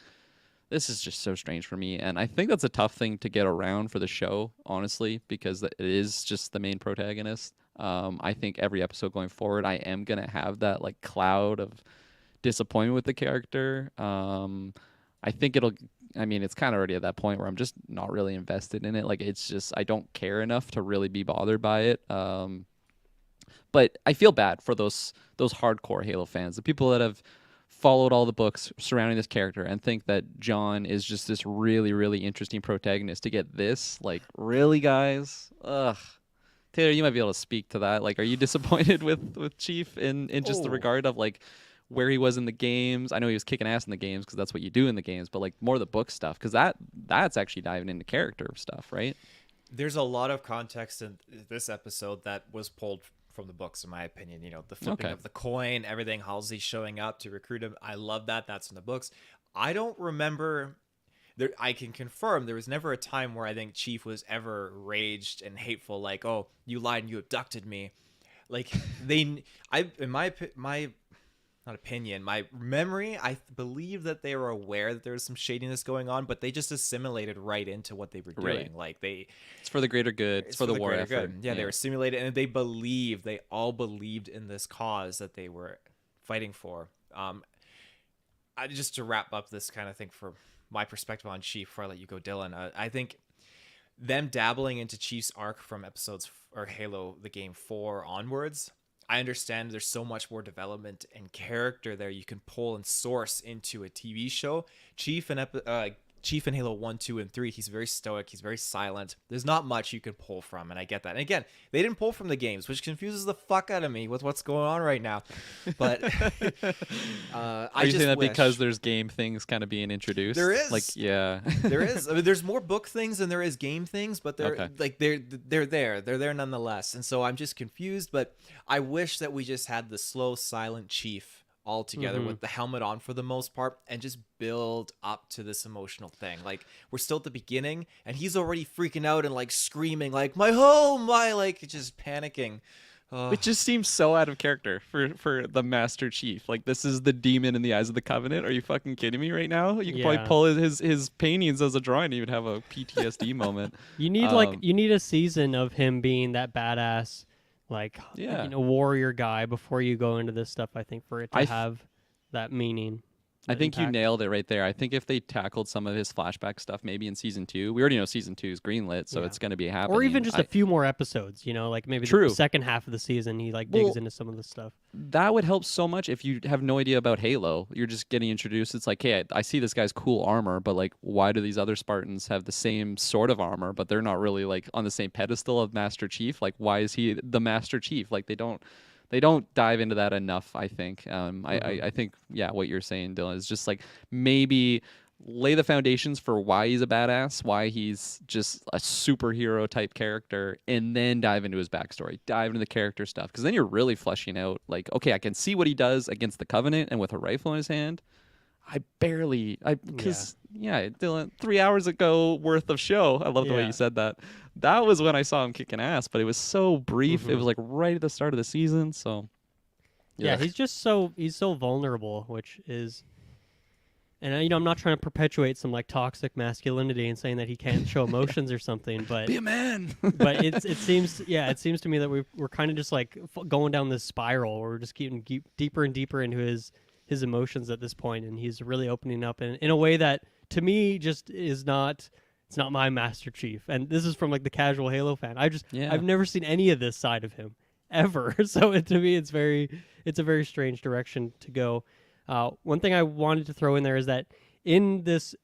this is just so strange for me. And I think that's a tough thing to get around for the show, honestly, because it is just the main protagonist. I think every episode going forward, I am going to have that like cloud of disappointment with the character. I think I mean, it's kind of already at that point where I'm just not really invested in it. Like, it's just, I don't care enough to really be bothered by it. But I feel bad for those hardcore Halo fans, the people that have followed all the books surrounding this character and think that John is just this really, really interesting protagonist. To get this, like, really, guys? Ugh. Taylor, you might be able to speak to that. Like, are you disappointed with Chief in just the regard of, like, where he was in the games? I know he was kicking ass in the games because that's what you do in the games, but, like, more of the book stuff, because that's actually diving into character stuff, right? There's a lot of context in this episode that was pulled from the books, in my opinion. You know, the flipping of the coin, everything, Halsey showing up to recruit him. I love that. That's in the books. I don't remember there. I can confirm there was never a time where I think Chief was ever raged and hateful, like, oh, you lied and you abducted me. Like, in my not opinion, my memory, I believe that they were aware that there was some shadiness going on, but they just assimilated right into what they were doing. Right. Like, it's for the greater good. It's for the war greater effort. good. Yeah, they were simulated, and they all believed in this cause that they were fighting for. Just to wrap up this kind of thing for my perspective on Chief before I let you go, Dylan, I think them dabbling into Chief's arc from episodes or Halo the game 4 onwards, I understand there's so much more development and character there you can pull and source into a TV show. Chief in Halo 1, 2, and 3, he's very stoic. He's very silent. There's not much you can pull from, and I get that. And again, they didn't pull from the games, which confuses the fuck out of me with what's going on right now. But Are you saying that because there's game things kind of being introduced? There is. Like, yeah. There is. I mean, there's more book things than there is game things, but they're there. They're there nonetheless. And so I'm just confused, but I wish that we just had the slow, silent Chief all together with the helmet on for the most part and just build up to this emotional thing. Like, we're still at the beginning and he's already freaking out and like screaming like, my home, my, like, just panicking. It just seems so out of character for the Master Chief. Like, this is the demon in the eyes of the Covenant. Are you fucking kidding me right now? You can probably pull his paintings as a drawing and even have a PTSD moment. You need you need a season of him being that badass, like, warrior guy before you go into this stuff, I think, for it to have that meaning. I think you nailed it right there. I think if they tackled some of his flashback stuff, maybe in season 2, we already know season 2 is greenlit, so it's going to be happening. Or even just a few more episodes, like maybe the second half of the season, he digs into some of the stuff. That would help so much if you have no idea about Halo. You're just getting introduced. It's like, hey, I see this guy's cool armor, but like, why do these other Spartans have the same sort of armor, but they're not really like on the same pedestal of Master Chief? Like, why is he the Master Chief? Like, they don't dive into that enough, I think. I think, what you're saying, Dylan, is just like maybe lay the foundations for why he's a badass, why he's just a superhero type character, and then dive into his backstory, dive into the character stuff. Because then you're really fleshing out, like, okay, I can see what he does against the Covenant and with a rifle in his hand. Dylan, 3 hours ago worth of show. I love the way you said that. That was when I saw him kicking ass, but it was so brief. It was like right at the start of the season. So he's so vulnerable, which is, and I'm not trying to perpetuate some like toxic masculinity and saying that he can't show emotions or something, but be a man. But it seems to me that we're kind of just like going down this spiral where we're just getting deeper and deeper into his emotions at this point, and he's really opening up in a way that to me just is not, it's not my Master Chief. And this is from like the casual Halo fan. I've never seen any of this side of him ever. So to me it's a very strange direction to go. One thing I wanted to throw in there is that in this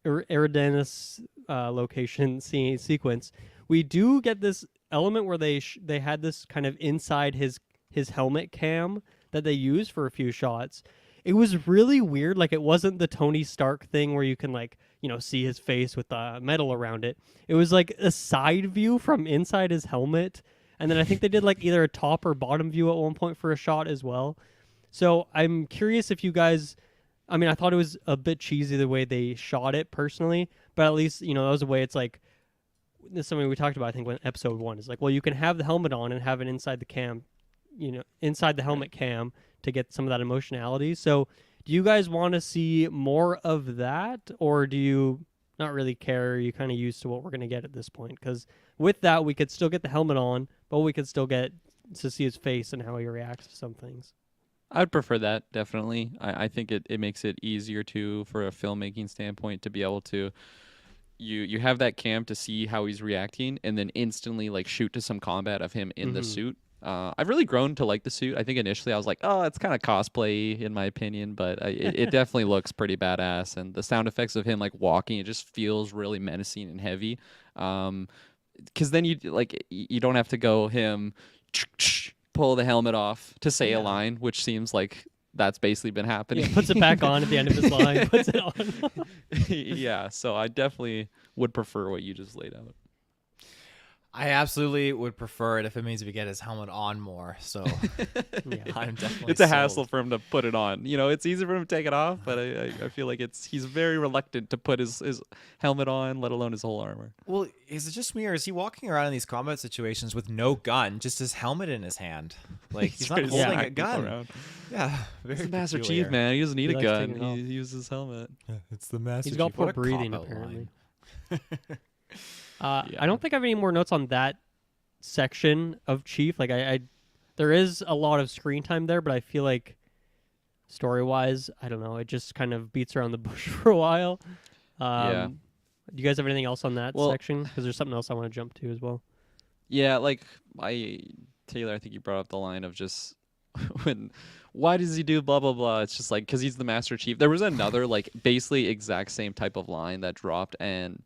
Eridanus location sequence, we do get this element where they had this kind of inside his helmet cam that they used for a few shots. It was really weird. Like, it wasn't the Tony Stark thing where you can like, see his face with the metal around it. It was like a side view from inside his helmet. And then I think they did like either a top or bottom view at one point for a shot as well. So I'm curious if you guys, I mean, I thought it was a bit cheesy the way they shot it personally, but at least, that was a way. It's like, this is something we talked about, I think, when episode 1 is like, well, you can have the helmet on and have it inside the cam, inside the helmet cam to get some of that emotionality. So Do you guys want to see more of that, or do you not really care? Are you kind of used to what we're going to get at this point? Because with that, we could still get the helmet on, but we could still get to see his face and how he reacts to some things. I'd prefer that, definitely. I think it makes it easier to, for a filmmaking standpoint, to be able to you have that cam to see how he's reacting and then instantly like shoot to some combat of him in the suit. I've really grown to like the suit. I think initially I was like, oh, it's kind of cosplay in my opinion, but it definitely looks pretty badass. And the sound effects of him like walking, it just feels really menacing and heavy. Because then you don't have to go him pull the helmet off to say a line, which seems like that's basically been happening. Yeah, puts it back on at the end of his line. Puts it on. Yeah, so I definitely would prefer what you just laid out. I absolutely would prefer it if it means we get his helmet on more. So I'm definitely It's a sold. hassle for him to put it on. You know, it's easy for him to take it off, but I feel like he's very reluctant to put his helmet on, let alone his whole armor. Well, is it just me, or is he walking around in these combat situations with no gun, just his helmet in his hand? Like he's not Just holding a smacking gun. around. Yeah, very He's the Master peculiar. Chief, man. He doesn't need He a likes gun. taking it off. He uses his helmet. Yeah, it's the Master He's got Chief. What poor a breathing, cop-out apparently. line. I don't think I have any more notes on that section of Chief. Like I there is a lot of screen time there, but I feel like story-wise, I don't know, it just kind of beats around the bush for a while. Yeah. Do you guys have anything else on that Well- section? Because there's something else I want to jump to as well. Yeah, like Taylor, I think you brought up the line of just why does he do blah blah blah? It's just like because he's the Master Chief. There was another like basically exact same type of line that dropped, and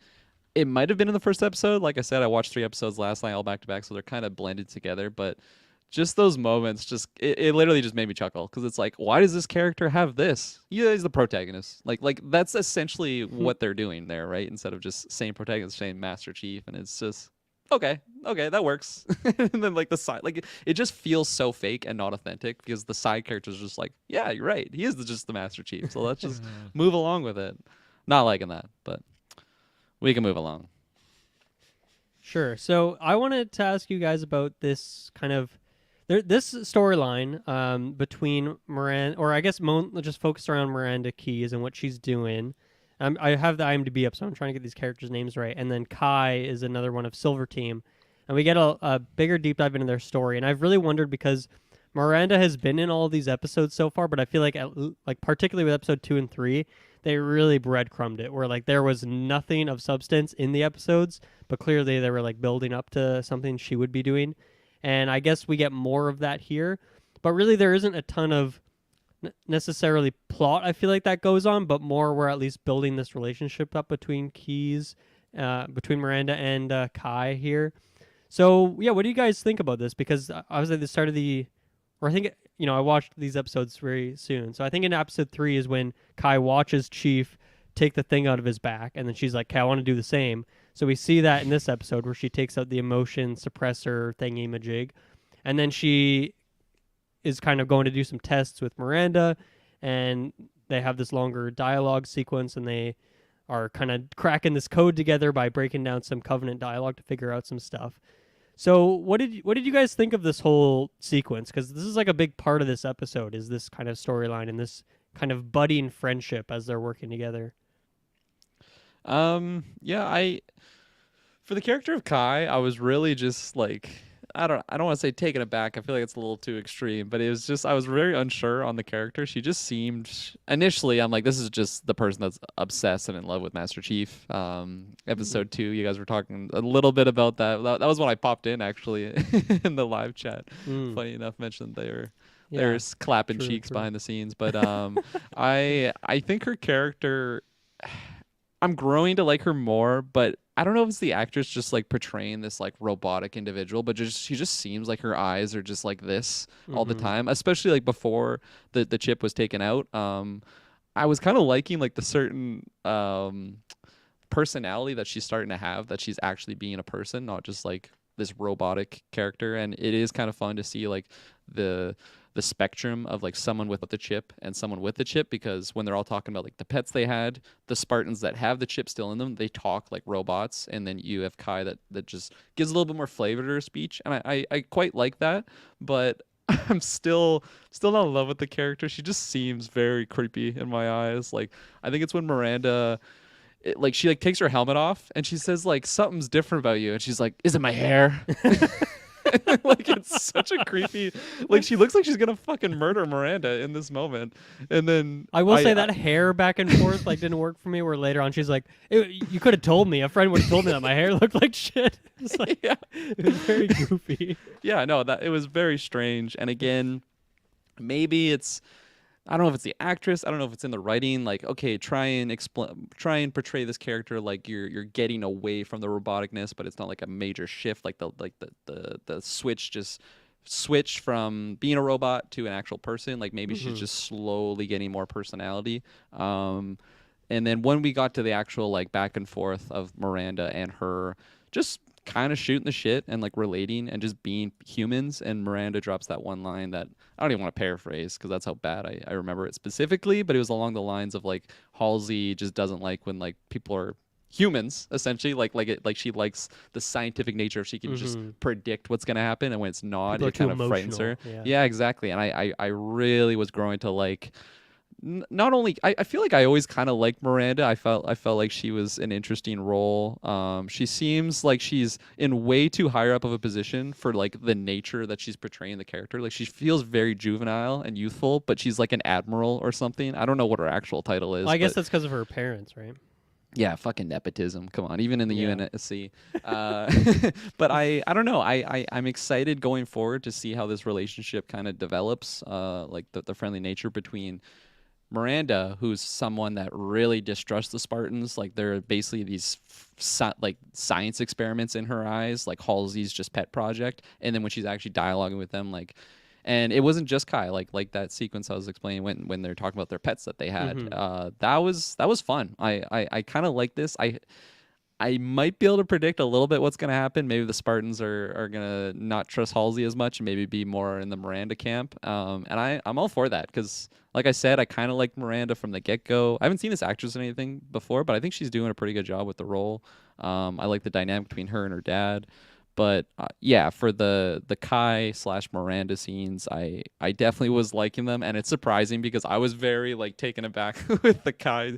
it might have been in the first episode. Like I said, I watched 3 episodes last night, all back to back, so they're kind of blended together. But just those moments, just it literally just made me chuckle because it's like, why does this character have this? Yeah, he's the protagonist. Like that's essentially what they're doing there, right? Instead of just saying protagonist, saying Master Chief, and it's just okay, that works. And then like the side, like it just feels so fake and not authentic because the side character's just like, yeah, you're right, he is just the Master Chief. So let's just move along with it. Not liking that, but we can move along. Sure. So I wanted to ask you guys about this kind of this storyline between Miranda, or I guess just focused around Miranda Keyes and what she's doing. I have the IMDb up, so I'm trying to get these characters' names right. And then Kai is another one of Silver Team. And we get a bigger deep dive into their story. And I've really wondered because Miranda has been in all of these episodes so far, but I feel like particularly with episode 2 and 3, they really breadcrumbed it, where like there was nothing of substance in the episodes, but clearly they were like building up to something she would be doing. And I guess we get more of that here. But really there isn't a ton of necessarily plot I feel like that goes on, but more we're at least building this relationship up between Keyes, between Miranda and Kai here. So yeah, what do you guys think about this? Because obviously the start of I think I watched these episodes very soon, so I think in episode 3 is when Kai watches Chief take the thing out of his back, and then she's like, "Okay, I want to do the same." So we see that in this episode where she takes out the emotion suppressor thingy-majig, and then she is kind of going to do some tests with Miranda, and they have this longer dialogue sequence, and they are kind of cracking this code together by breaking down some Covenant dialogue to figure out some stuff. So what did you guys think of this whole sequence? Because this is like a big part of this episode, is this kind of storyline and this kind of budding friendship as they're working together. Yeah, for the character of Kai, I was really just like, I don't want to say taken aback. I feel like it's a little too extreme, but it was just I was very unsure on the character. She just seemed initially I'm like, this is just the person that's obsessed and in love with Master Chief. Episode 2, you guys were talking a little bit about that. That was when I popped in actually in the live chat. Funny enough, mentioned there's clapping cheeks behind the scenes, but I think her character, I'm growing to like her more, but I don't know if it's the actress just like portraying this like robotic individual, but she just seems like her eyes are just like this all the time, especially like before the chip was taken out. I was kind of liking like the certain personality that she's starting to have, that she's actually being a person, not just like this robotic character. And it is kind of fun to see like the spectrum of like someone without the chip and someone with the chip, because when they're all talking about like the pets they had, the Spartans that have the chip still in them, they talk like robots, and then you have Kai that just gives a little bit more flavor to her speech, and I quite like that. But I'm still not in love with the character. She just seems very creepy in my eyes. Like I think it's when Miranda like she like takes her helmet off and she says like something's different about you and she's like, is it my hair? Like it's such a creepy, like she looks like she's gonna fucking murder Miranda in this moment. And then I will say that hair back and forth like didn't work for me. Where later on she's like, "You could have told me. A friend would have told me that my hair looked like shit." It's like, yeah. it was very goofy. Yeah, no, that it was very strange. And again, maybe it's, I don't know if it's the actress, I don't know if it's in the writing. Like, okay, try and portray this character like you're getting away from the roboticness, but it's not like a major shift. Like the switch just switched from being a robot to an actual person. Like maybe she's just slowly getting more personality. And then when we got to the actual like back and forth of Miranda and her just kind of shooting the shit and like relating and just being humans, and Miranda drops that one line that I don't even want to paraphrase because that's how bad I remember it specifically, but it was along the lines of like Halsey just doesn't like when like people are humans essentially, like she likes the scientific nature. She can just predict what's gonna happen, and when it's not, People are it kind too of frightens her. emotional, Yeah, exactly. And I really was growing to like not only I feel like I always kind of liked Miranda. I felt like she was an interesting role. She seems like she's in way too higher up of a position for like the nature that she's portraying the character. Like she feels very juvenile and youthful, but she's like an admiral or something. I don't know what her actual title is. Well, I guess but that's because of her parents, right? yeah, fucking nepotism. Come on, even in the UNSC. But I don't know. I'm excited going forward to see how this relationship kind of develops. Like the friendly nature between Miranda, who's someone that really distrusts the Spartans. Like they're basically these like science experiments in her eyes, like Halsey's just pet project. And then when she's actually dialoguing with them, like, and it wasn't just Kai, like that sequence I was explaining when they're talking about their pets that they had. That was fun. I kind of like this. I might be able to predict a little bit what's going to happen. Maybe the Spartans are going to not trust Halsey as much and maybe be more in the Miranda camp. And I'm all for that because, like I said, I kind of liked Miranda from the get-go. I haven't seen this actress in anything before, but I think she's doing a pretty good job with the role. I like the dynamic between her and her dad. But yeah, for the Kai / Miranda scenes, I definitely was liking them. And it's surprising because I was very like taken aback with the Kai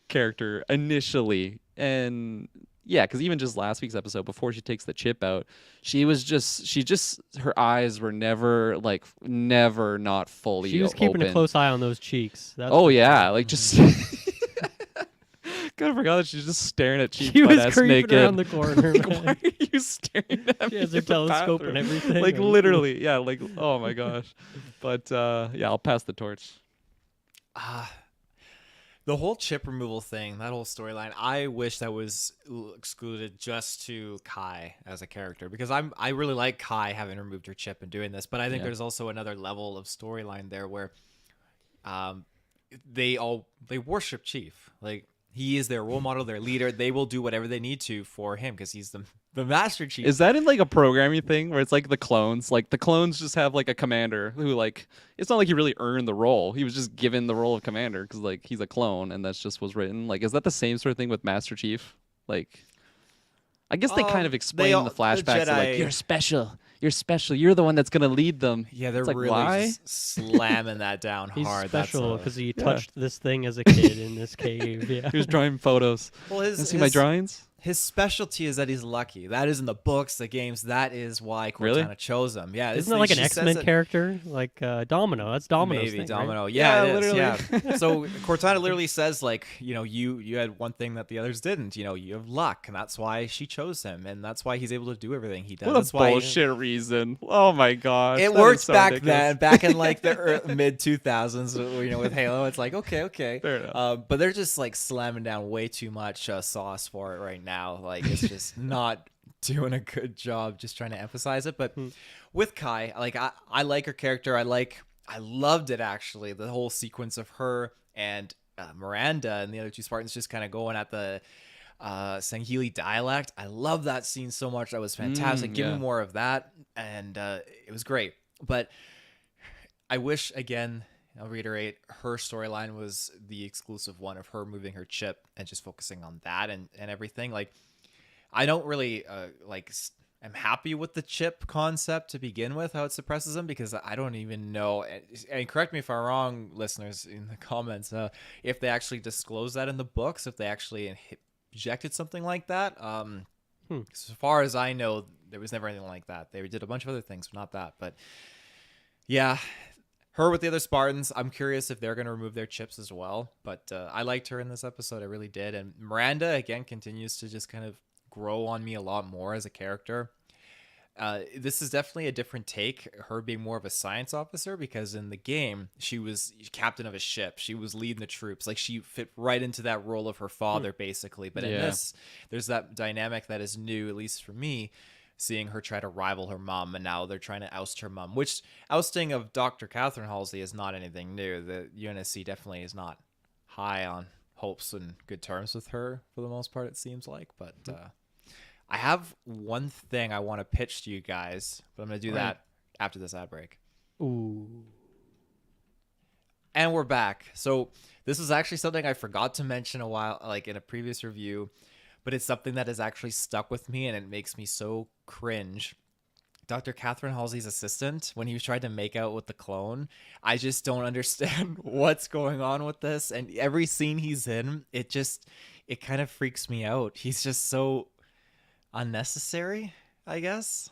character initially. And yeah, because even just last week's episode, before she takes the chip out, she just her eyes were never not fully She was keeping open. a close eye on those cheeks. That's Oh for yeah, sure. like just kind of forgot that she's just staring at cheeks. She was butt-ass creeping naked. around the corner. Like, Man. why are you staring at She me has her in the telescope and bathroom? everything. Like and- literally, yeah. Like oh my gosh. But yeah, I'll pass the torch. The whole chip removal thing, that whole storyline, I wish that was excluded just to Kai as a character, because I really like Kai having removed her chip and doing this, but I think Yeah. there's also another level of storyline there where they worship Chief. Like he is their role model, their leader. They will do whatever they need to for him because he's the Master Chief. Is that in like a programming thing where it's like the clones? Like the clones just have like a commander who like it's not like he really earned the role. He was just given the role of commander because like he's a clone and that's just was written. Like is that the same sort of thing with Master Chief? Like I guess they kind of explain in the flashbacks Jedi, like you're special. You're special. You're the one that's gonna lead them. Yeah, they're It's like, really why? just slamming that down He's hard. special That's because he touched this thing as a kid in this cave. Yeah. He was drawing photos. well, You see my drawings? His specialty is that he's lucky. That is in the books, the games. That is why Cortana Really? chose him. Yeah, Isn't that like an she says X-Men it- character? Like Domino. That's Domino's Maybe thing, Domino. right? Yeah, Yeah, it is, literally. yeah. So Cortana literally says like, you had one thing that the others didn't. You have luck, and that's why she chose him, and that's why he's able to do everything he does. What That's a why bullshit reason. Oh my gosh. it that is worked so back ridiculous. then, back in like the mid 2000s. With Halo, it's like okay. Fair enough. But they're just like slamming down way too much sauce for it right now. Like it's just not doing a good job just trying to emphasize it. But with Kai, like I like her character. I loved it actually, the whole sequence of her and Miranda and the other two Spartans just kind of going at the Sangheili dialect. I love that scene so much. That was fantastic. Give yeah. me more of that, and it was great. But I wish, again, I'll reiterate, her storyline was the exclusive one of her moving her chip and just focusing on that and everything. Like I don't really am happy with the chip concept to begin with, how it suppresses them, because I don't even know. And correct me if I'm wrong, listeners, in the comments, if they actually disclose that in the books, if they actually injected something like that. As far as I know, there was never anything like that. They did a bunch of other things, but not that. But yeah, her with the other Spartans, I'm curious if they're going to remove their chips as well. But I liked her in this episode. I really did. And Miranda, again, continues to just kind of grow on me a lot more as a character. This is definitely a different take, her being more of a science officer, because in the game, she was captain of a ship. She was leading the troops. Like, she fit right into that role of her father, basically. But in this, there's that dynamic that is new, at least for me, seeing her try to rival her mom, and now they're trying to oust her mom, which ousting of Dr. Catherine Halsey is not anything new. The UNSC definitely is not high on hopes and good terms with her for the most part, it seems like. But I have one thing I want to pitch to you guys, but I'm going to do that after this ad break. Ooh. And we're back. So this is actually something I forgot to mention in a previous review, but it's something that has actually stuck with me, and it makes me so cringe. Dr. Catherine Halsey's assistant, when he was trying to make out with the clone, I just don't understand what's going on with this. And every scene he's in, it kind of freaks me out. He's just so unnecessary, I guess.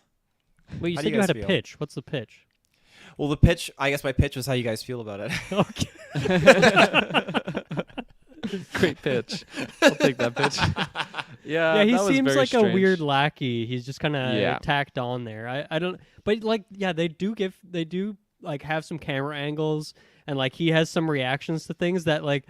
Well, you How said do you had a guys feel? pitch. What's the pitch? Well, the pitch, I guess my pitch was how you guys feel about it. Okay. Great pitch. I'll take that pitch. Yeah, he that was seems very like strange. a weird lackey. He's just kind of Yeah. tacked on there. I don't, but like, yeah, they do like have some camera angles, and like he has some reactions to things that like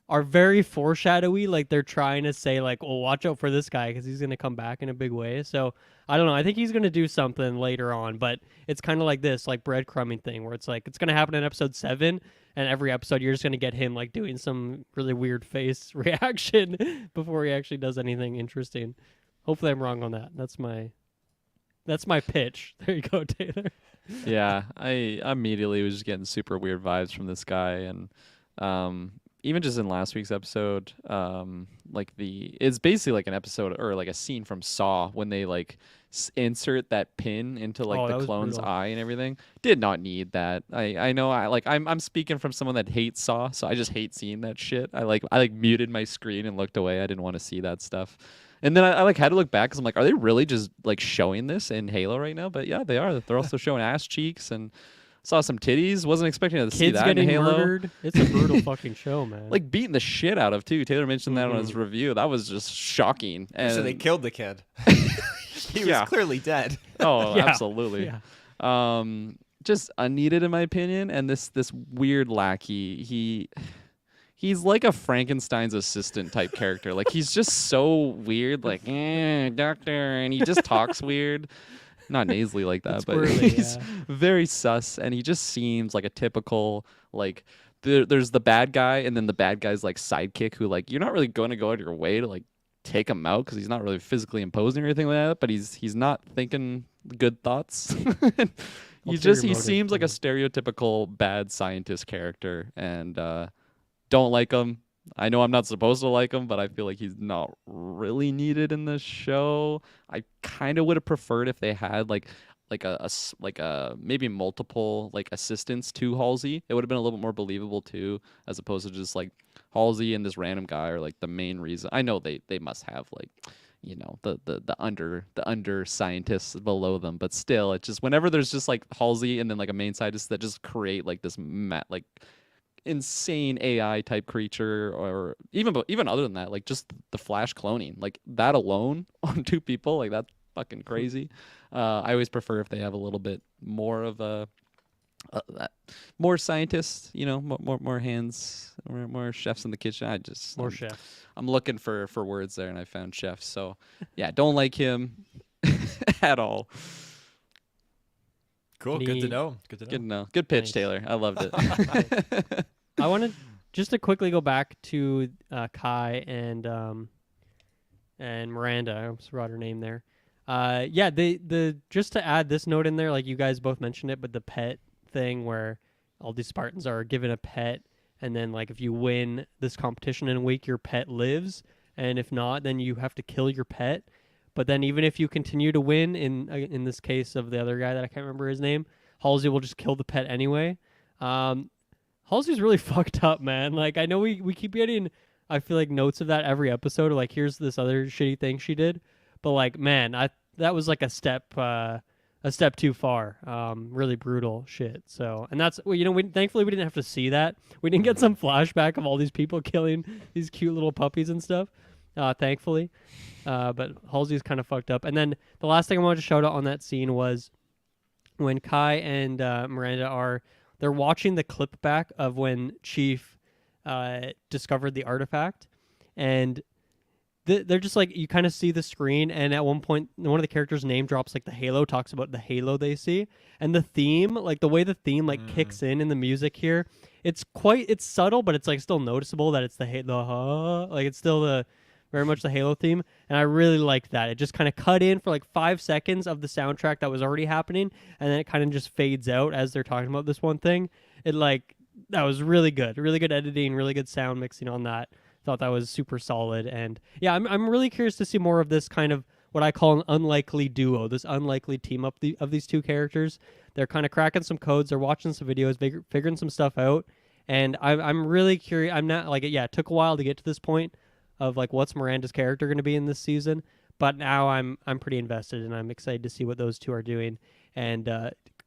are very foreshadowy. Like they're trying to say like, "Oh, watch out for this guy because he's gonna come back in a big way." So I don't know. I think he's gonna do something later on, but it's kind of like this like breadcrumbing thing where it's like it's gonna happen in episode 7, and every episode you're just gonna get him like doing some really weird face reaction before he actually does anything interesting. Hopefully, I'm wrong on that. That's my pitch. There you go, Taylor. Yeah, I immediately was just getting super weird vibes from this guy, and even just in last week's episode, it's basically like an episode or like a scene from Saw when they like insert that pin into like that the was clone's brutal. eye and everything. Did not need that. I know I'm speaking from someone that hates Saw, so I just hate seeing that shit. I muted my screen and looked away. I didn't want to see that stuff. And then I like had to look back because I'm like, are they really just like showing this in Halo right now? But yeah, they are. They're also showing ass cheeks and saw some titties. Wasn't expecting to see Kids that in getting Halo. murdered. It's a brutal fucking show, man. Like beating the shit out of too. Taylor mentioned that on his review. That was just shocking. And So they killed the kid. He Yeah. was clearly dead. oh, Yeah. absolutely. Yeah. Just unneeded in my opinion. And this weird lackey, he's like a Frankenstein's assistant type character. Like he's just so weird. Like doctor, and he just talks weird. Not nasally like that, It's but squirrely, he's yeah. very sus, and he just seems like a typical like. There's the bad guy, and then the bad guy's like sidekick who like you're not really going to go out of your way to like take him out because he's not really physically imposing or anything like that. But he's not thinking good thoughts. He Ulterior seems like a motive. stereotypical bad scientist character, and don't like him. I know I'm not supposed to like him, but I feel like he's not really needed in this show. I kind of would have preferred if they had like a maybe multiple like assistants to Halsey. It would have been a little bit more believable too, as opposed to just like Halsey and this random guy are like the main reason. I know they must have like the under scientists below them, but still it's just whenever there's just like Halsey and then like a main scientist that just create like this like insane AI type creature, or even other than that, like just the Flash cloning, like that alone on two people, like that's fucking crazy. I always prefer if they have a little bit more of more scientists, more hands, more chefs in the kitchen. More chefs. I'm looking for words there, and I found chefs. So yeah, don't like him at all. Cool. Good to know. Good to know. Good to know. Good pitch, Nice. Taylor. I loved it. I wanted just to quickly go back to Kai and Miranda. I almost forgot her name there. Yeah, the just to add this note in there, like you guys both mentioned it, but the pet thing where all these Spartans are given a pet, and then like if you win this competition in a week, your pet lives, and if not, then you have to kill your pet. But then even if you continue to win, in this case of the other guy that I can't remember his name, Halsey will just kill the pet anyway. Halsey's really fucked up, man. Like, I know we keep getting, I feel like, notes of that every episode, of like, here's this other shitty thing she did. But like, man, that was like a step too far. Really brutal shit. So, and that's, well, thankfully we didn't have to see that. We didn't get some flashback of all these people killing these cute little puppies and stuff. Thankfully. But Halsey's kind of fucked up. And then the last thing I wanted to shout out on that scene was when Kai and Miranda they're watching the clip back of when Chief discovered the artifact, and they're just like, you kind of see the screen, and at one point one of the characters' name drops like the Halo, talks about the Halo they see, and the theme, like the way the theme like kicks in the music here, it's subtle, but it's like still noticeable that it's like it's still very much the Halo theme, and I really liked that. It just kind of cut in for like 5 seconds of the soundtrack that was already happening, and then it kind of just fades out as they're talking about this one thing. That was really good editing, really good sound mixing on that. Thought that was super solid, and yeah, I'm really curious to see more of this kind of what I call an unlikely duo, this unlikely team up of these two characters. They're kind of cracking some codes, they're watching some videos, figuring some stuff out, and I'm really curious. I'm not like, yeah, it took a while to get to this point of like what's Miranda's character going to be in this season, but now I'm pretty invested, and I'm excited to see what those two are doing. And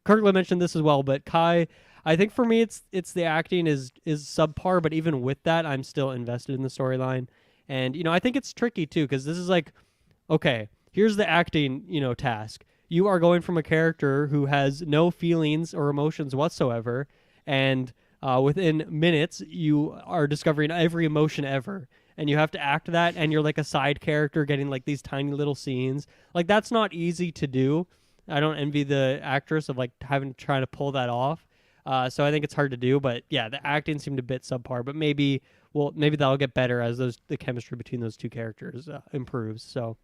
Kirklin mentioned this as well, but Kai, I think for me it's the acting is subpar, but even with that, I'm still invested in the storyline. And I think it's tricky too, because this is like, okay, here's the acting task. You are going from a character who has no feelings or emotions whatsoever, and within minutes you are discovering every emotion ever, and you have to act that, and you're like a side character getting like these tiny little scenes. Like, that's not easy to do. I don't envy the actress of like trying to pull that off. So I think it's hard to do, but yeah, the acting seemed a bit subpar, but maybe that'll get better as the chemistry between those two characters improves. So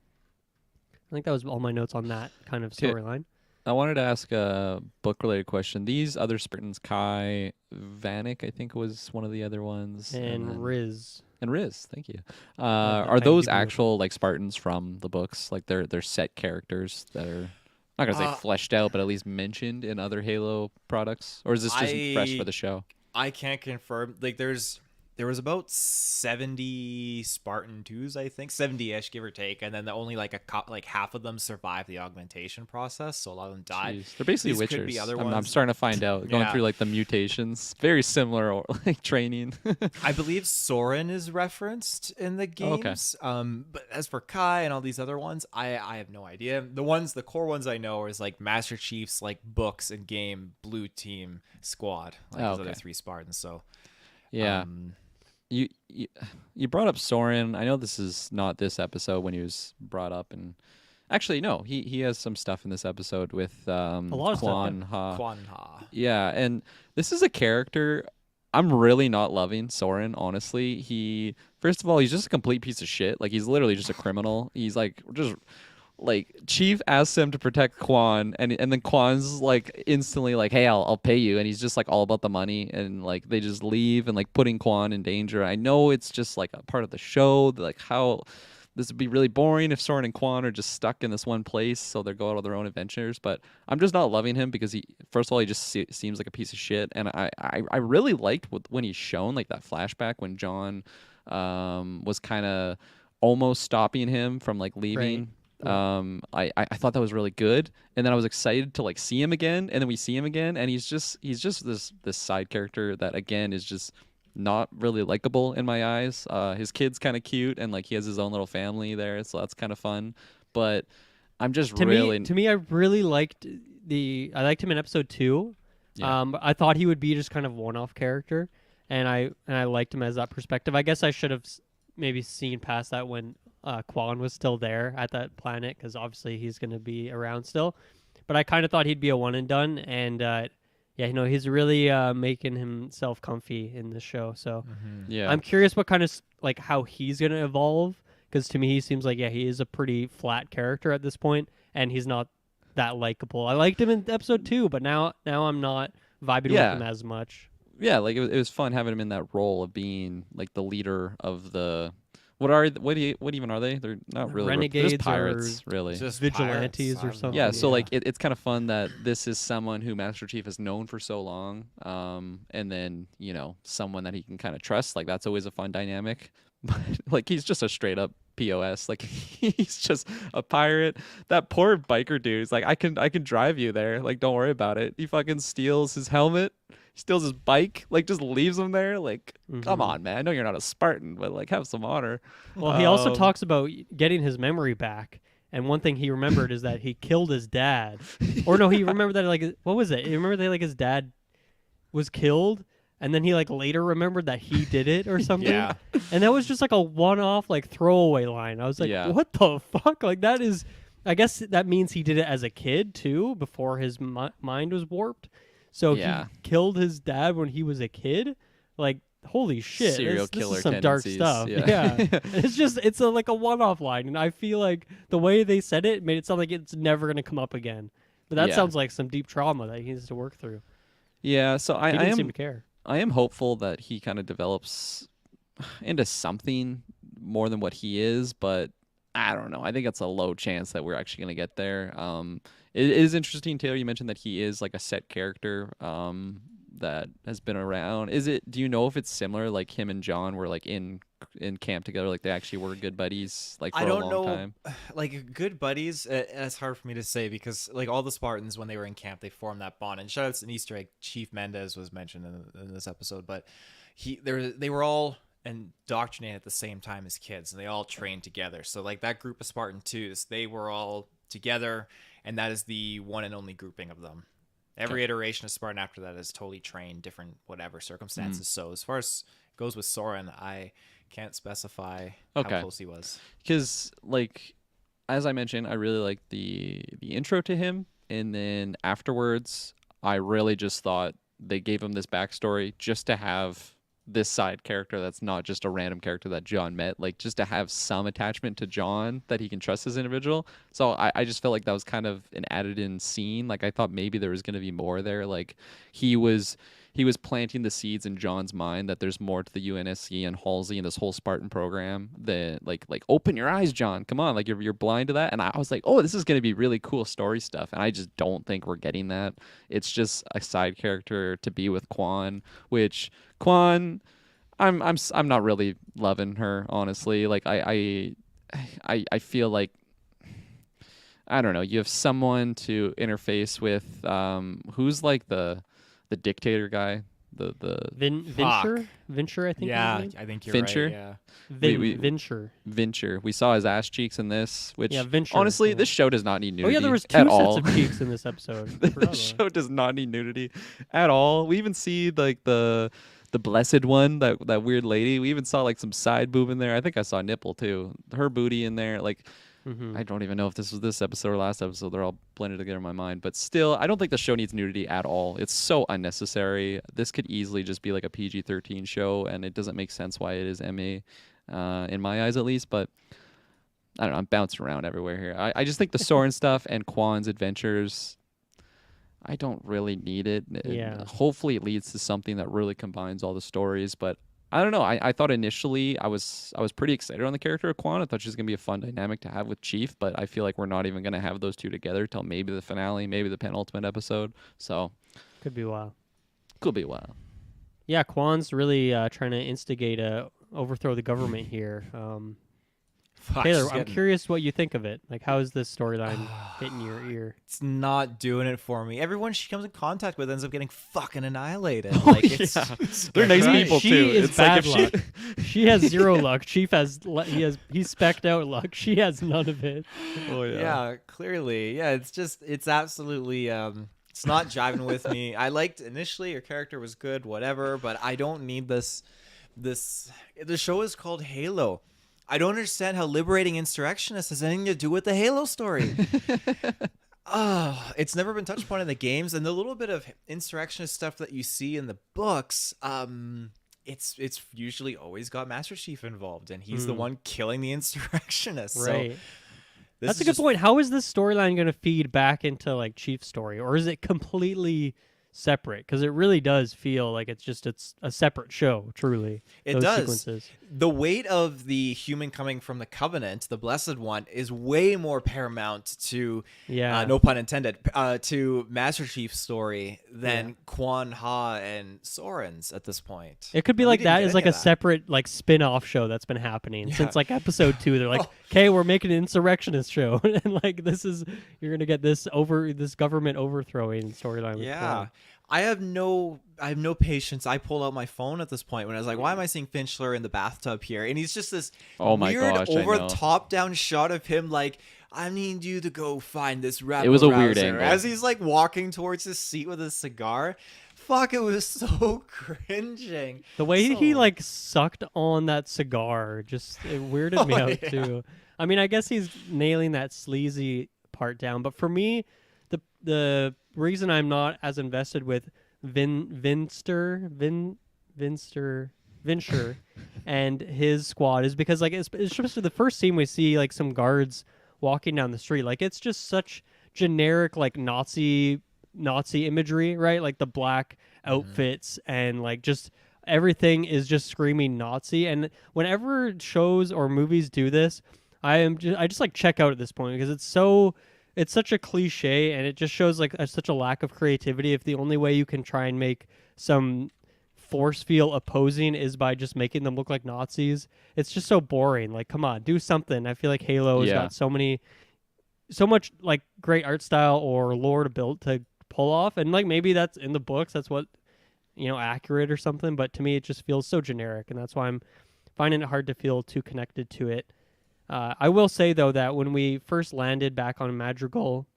I think that was all my notes on that kind of storyline. I wanted to ask a book-related question. These other Spartans, Kai, Vanek, I think was one of the other ones, and Riz. And Riz, thank you. Are those actual like Spartans from the books? Like they're set characters that are, I'm not gonna say fleshed out, but at least mentioned in other Halo products? Or is this just fresh for the show? I can't confirm. Like there was about 70 Spartan 2s, I think, 70-ish, give or take, and then only like half of them survived the augmentation process, so a lot of them died. Jeez. They're basically These Witchers. could be other ones. I'm starting to find out, going through like the mutations, very similar like training. I believe Soren is referenced in the games. Okay. But as for Kai and all these other ones, I have no idea. The core ones I know is like Master Chief's like books and game Blue Team Squad, like those other 3 Spartans. So yeah. You brought up Soren. I know this is not this episode when he was brought up, and actually no, he has some stuff in this episode with a lot of Quan Ha. Quan Ha. Yeah, and this is a character I'm really not loving. Soren, honestly. First of all, he's just a complete piece of shit. Like, he's literally just a criminal. He's like just like, Chief asks him to protect Quan, and then Quan's like instantly like, hey, I'll pay you, and he's just like all about the money, and like they just leave and like putting Quan in danger. I know it's just like a part of the show, like how this would be really boring if Soren and Quan are just stuck in this one place, so they go out on their own adventures. But I'm just not loving him because first of all, he just seems like a piece of shit, and I really liked when he's shown like that flashback when John was kind of almost stopping him from like leaving. Right. I thought that was really good, and then I was excited to like see him again, and then we see him again, and he's just this side character that again is just not really likable in my eyes. His kid's kind of cute, and like he has his own little family there, so that's kind of fun. But I'm just to me, I really liked I liked him in episode 2. Yeah. I thought he would be just kind of one-off character, and I liked him as that perspective. I guess I should have maybe seen past that when Quan was still there at that planet, because obviously he's going to be around still. But I kind of thought he'd be a one and done, and he's really making himself comfy in this show. So yeah, I'm curious what kind of like how he's going to evolve, because to me he seems like he is a pretty flat character at this point, and he's not that likable. I liked him in episode 2, but now I'm not vibing with him as much. Yeah, like it was fun having him in that role of being like the leader of the What even are they? They're not really Renegades they're just pirates, or really. Just vigilantes pirates. or something. Yeah, so like it's kind of fun that this is someone who Master Chief has known for so long, and then someone that he can kind of trust. Like that's always a fun dynamic. But like he's just a straight up POS. Like he's just a pirate. That poor biker dude is like, I can drive you there. Like don't worry about it. He fucking steals his helmet. He steals his bike. Like just leaves him there. Like come on, man. I know you're not a Spartan, but like have some honor. Well, he also talks about getting his memory back. And one thing he remembered is that he killed his dad. Or no, he remembered that like what was it? He remembered that like his dad was killed, and then he like later remembered that he did it or something. Yeah. And that was just like a one-off like throwaway line. I was like, what the fuck? Like that is, I guess that means he did it as a kid too, before his mind was warped. So he killed his dad when he was a kid. Like holy shit, Serial this killer is some dark tendencies. stuff. Yeah. It's like a one-off line, and I feel like the way they said it made it sound like it's never gonna come up again. But that sounds like some deep trauma that he needs to work through. Yeah, so He didn't seem to care. I am hopeful that he kind of develops into something more than what he is, but I don't know. I think it's a low chance that we're actually going to get there. It is interesting, Taylor, you mentioned that he is like a set character that has been around. Do you know if it's similar, like him and John were like in camp together, like they actually were good buddies like for a long time? Like good buddies, it's hard for me to say because like all the Spartans when they were in camp they formed that bond. And shout out to an Easter egg, Chief Mendez was mentioned in this episode, but they were all indoctrinated at the same time as kids, and they all trained together. So like that group of Spartan 2s, they were all together, and that is the one and only grouping of them. Every iteration of Spartan after that is totally trained, different whatever circumstances. So as far as goes with Soren, I can't specify how close he was. Because like as I mentioned, I really liked the intro to him, and then afterwards I really just thought they gave him this backstory just to have this side character that's not just a random character that John met, like just to have some attachment to John that he can trust as an individual. So I just felt like that was kind of an added in scene. Like I thought maybe there was going to be more there. Like he was planting the seeds in John's mind that there's more to the UNSC and Halsey and this whole Spartan program that like open your eyes, John, come on, like you're blind to that. And I was like, oh, this is going to be really cool story stuff. And I just don't think we're getting that. It's just a side character to be with Quan, which Quan, I'm not really loving her, honestly. Like I feel like, I don't know, you have someone to interface with who's like the dictator guy, the Venture, I think. Yeah, I think you're Fincher? right. Yeah. Venture. We saw his ass cheeks in this, which Venture, honestly, this show does not need nudity. Oh yeah, there was at two all. sets of cheeks in this episode. The show does not need nudity at all. We even see like the blessed one, that weird lady. We even saw like some side boob in there. I think I saw nipple too. Her booty in there. Like I don't even know if this was this episode or last episode. They're all blended together in my mind. But still, I don't think the show needs nudity at all. It's so unnecessary. This could easily just be like a PG-13 show, and it doesn't make sense why it is MA, in my eyes at least. But I don't know. I'm bouncing around everywhere here. I just think the Soren stuff and Quan's adventures, I don't really need it. Yeah. Hopefully it leads to something that really combines all the stories, but I don't know. I thought initially I was pretty excited on the character of Quan. I thought she was going to be a fun dynamic to have with Chief, but I feel like we're not even going to have those two together till maybe the finale, maybe the penultimate episode. So could be a while. Could be a while. Yeah, Quan's really trying to instigate overthrow the government here. Taylor, I'm curious what you think of it. Like, how is this storyline hitting your ear? It's not doing it for me. Everyone she comes in contact with ends up getting fucking annihilated. Like, they're nice people she too. Is it's bad like luck. She has zero luck. Chief has he's specced out luck. She has none of it. Oh yeah. Yeah, clearly. Yeah, it's absolutely it's not jiving with me. I liked initially her character was good, whatever, but I don't need this. The show is called Halo. I don't understand how liberating insurrectionists has anything to do with the Halo story. It's never been touched upon in the games, and the little bit of insurrectionist stuff that you see in the books, it's usually always got Master Chief involved, and he's the one killing the insurrectionists. Right. So that's a good point. How is this storyline going to feed back into like Chief's story, or is it completely separate, because it really does feel like it's a separate show. Truly, It those does. sequences. The weight of the human coming from the Covenant, the Blessed One, is way more paramount to, Yeah. no pun intended, to Master Chief's story than Quan Ha and Soren's at this point. It could be And we like didn't that get is any like of a that. separate like spin-off show that's been happening Yeah. since like episode 2. They're like, Oh. okay, we're making an insurrectionist show, and like you're gonna get this government overthrowing storyline. with Yeah. Quan. I have no patience. I pulled out my phone at this point when I was like, why am I seeing Finchler in the bathtub here? And he's just this Oh my weird gosh, I over know. the top down shot of him like, I need you to go find this rabble It was a weird rouser," angle. as he's like walking towards his seat with his cigar. Fuck, it was so cringing. The way he So- like sucked on that cigar just it weirded me Oh, out yeah. too. I mean, I guess he's nailing that sleazy part down, but for me, the reason I'm not as invested with Vinscher and his squad is because like it's just the first scene we see like some guards walking down the street. Like it's just such generic like Nazi imagery, right? Like the black outfits and like just everything is just screaming Nazi. And whenever shows or movies do this, I just like check out at this point because it's such a cliche and it just shows like such a lack of creativity. If the only way you can try and make some force feel opposing is by just making them look like Nazis, it's just so boring. Like, come on, do something. I feel like Halo has Yeah. got so much like great art style or lore to pull off, and like maybe that's in the books, that's what accurate or something, but to me it just feels so generic, and that's why I'm finding it hard to feel too connected to it. I will say though that when we first landed back on Madrigal,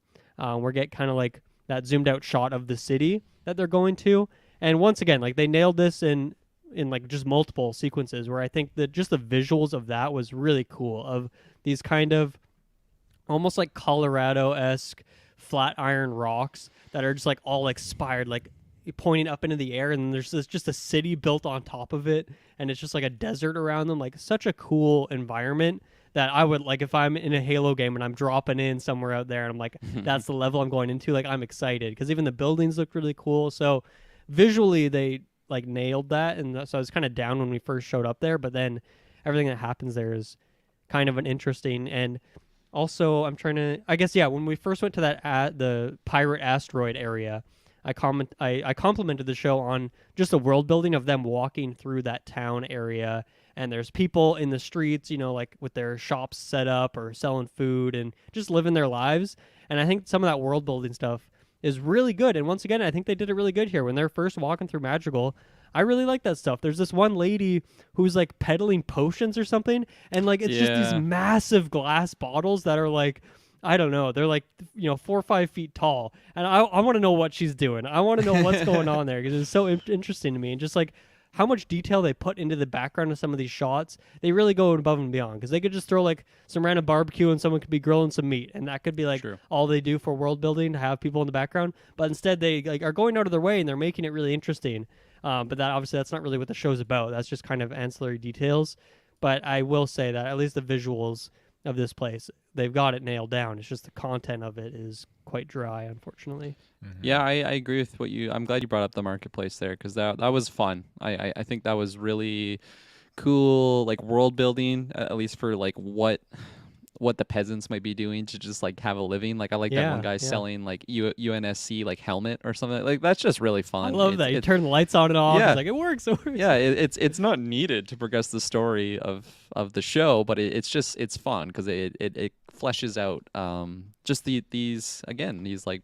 we get kind of like that zoomed out shot of the city that they're going to, and once again like they nailed this in like just multiple sequences where I think that just the visuals of that was really cool, of these kind of almost like Colorado-esque flat iron rocks that are just like all like spired, like pointing up into the air, and there's just a city built on top of it, and it's just like a desert around them. Like such a cool environment that I would like if I'm in a Halo game and I'm dropping in somewhere out there and I'm like, that's the level I'm going into. Like I'm excited because even the buildings look really cool. So visually they like nailed that, and so I was kind of down when we first showed up there, but then everything that happens there is kind of an interesting. And also I'm trying to, I guess, when we first went to that the pirate asteroid area, I complimented the show on just the world building of them walking through that town area, and there's people in the streets, like with their shops set up or selling food and just living their lives. And I think some of that world building stuff is really good. And once again, I think they did it really good here when they're first walking through Madrigal. I really like that stuff. There's this one lady who's like peddling potions or something, and like it's just these massive glass bottles that are like, I don't know, they're like 4 or 5 feet tall, and I want to know what she's doing. I want to know what's going on there because it's so interesting to me, and just like how much detail they put into the background of some of these shots. They really go above and beyond, because they could just throw like some random barbecue and someone could be grilling some meat, and that could be like True. all they do for world building, to have people in the background. But instead they like are going out of their way and they're making it really interesting. But that obviously that's not really what the show's about. That's just kind of ancillary details. But I will say that at least the visuals of this place, they've got it nailed down. It's just the content of it is quite dry, unfortunately. Yeah, I agree with what you. I'm glad you brought up the marketplace there, because that was fun. I think that was really cool, like world building, at least for like what the peasants might be doing to just like have a living. Like I like that one guy selling like UNSC like helmet or something. Like that's just really fun. I love that. You turn the lights on and off. Yeah. It's like it works. Yeah, it's not needed to progress the story of the show, but it's fun because it fleshes out just these like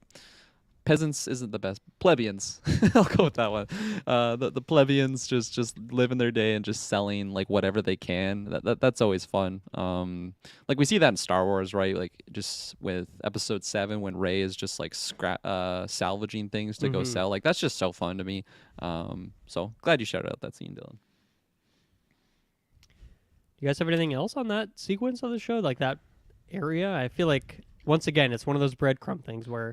peasants isn't the best, plebeians. I'll go with that one. The plebeians just living their day and just selling like whatever they can. That's always fun. Like we see that in Star Wars, right? Like just with Episode 7 when Rey is just like salvaging things to go sell. Like that's just so fun to me. So glad you shouted out that scene, Dylan. You guys have anything else on that sequence of the show, like that area? I feel like once again it's one of those breadcrumb things where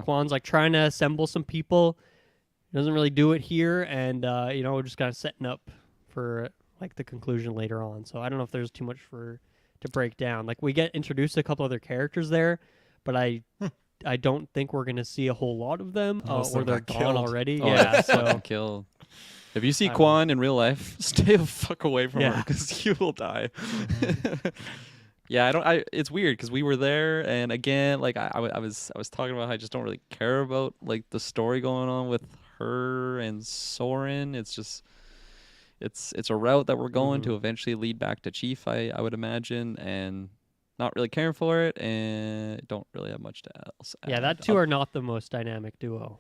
Quan's like trying to assemble some people, doesn't really do it here, and we're just kind of setting up for like the conclusion later on. So I don't know if there's too much to break down. Like we get introduced to a couple other characters there, but I I don't think we're gonna see a whole lot of them, Most of or them they're got gone killed. already. Oh, Yeah, fucking so kill. If you see I don't know. Quan in real life, stay the fuck away from her Yeah. because you will die. Yeah, I don't. It's weird because we were there, and again, like I was talking about how I just don't really care about like the story going on with her and Soren. It's just it's a route that we're going to eventually lead back to Chief. I would imagine, and not really caring for it, and don't really have much to else. yeah, add. that two are not the most dynamic duo.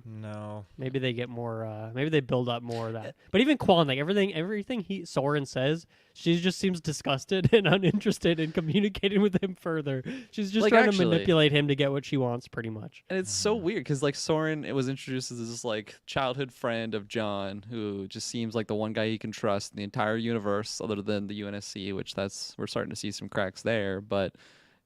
No. Maybe they get more. Maybe they build up more of that. But even Quan, like everything Soren says, she just seems disgusted and uninterested in communicating with him further. She's just Like, trying to actually- manipulate him to get what she wants, pretty much. And it's so weird because like Soren, it was introduced as this like childhood friend of John, who just seems like the one guy he can trust in the entire universe, other than the UNSC, which we're starting to see some cracks there. But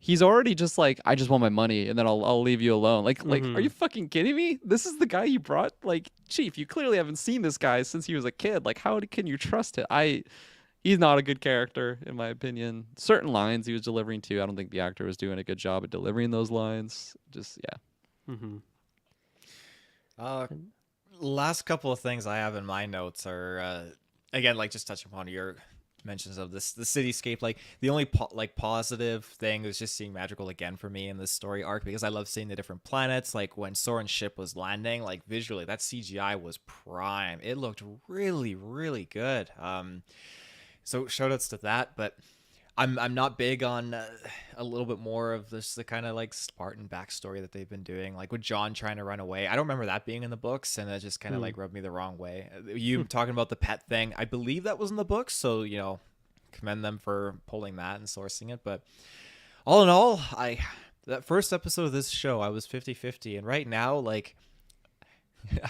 he's already just like, I just want my money, and then I'll leave you alone. Like, are you fucking kidding me? This is the guy you brought. Like, Chief, you clearly haven't seen this guy since he was a kid. Like, how can you trust him? He's not a good character, in my opinion. Certain lines he was delivering too, I don't think the actor was doing a good job at delivering those lines. Just, yeah. Last couple of things I have in my notes are again, like just touching upon your mentions of this, the cityscape. Like the only positive thing was just seeing Madrigal again for me in this story arc, because I love seeing the different planets. Like when Soren's ship was landing, like visually that CGI was prime. It looked really, really good. So shout outs to that. But I'm not big on a little bit more of this, the kind of like Spartan backstory that they've been doing, like with John trying to run away. I don't remember that being in the books, and that just kind of like rubbed me the wrong way. You talking about the pet thing, I believe that was in the books, so commend them for pulling that and sourcing it. But all in all, that first episode of this show, I was 50-50, and right now, like,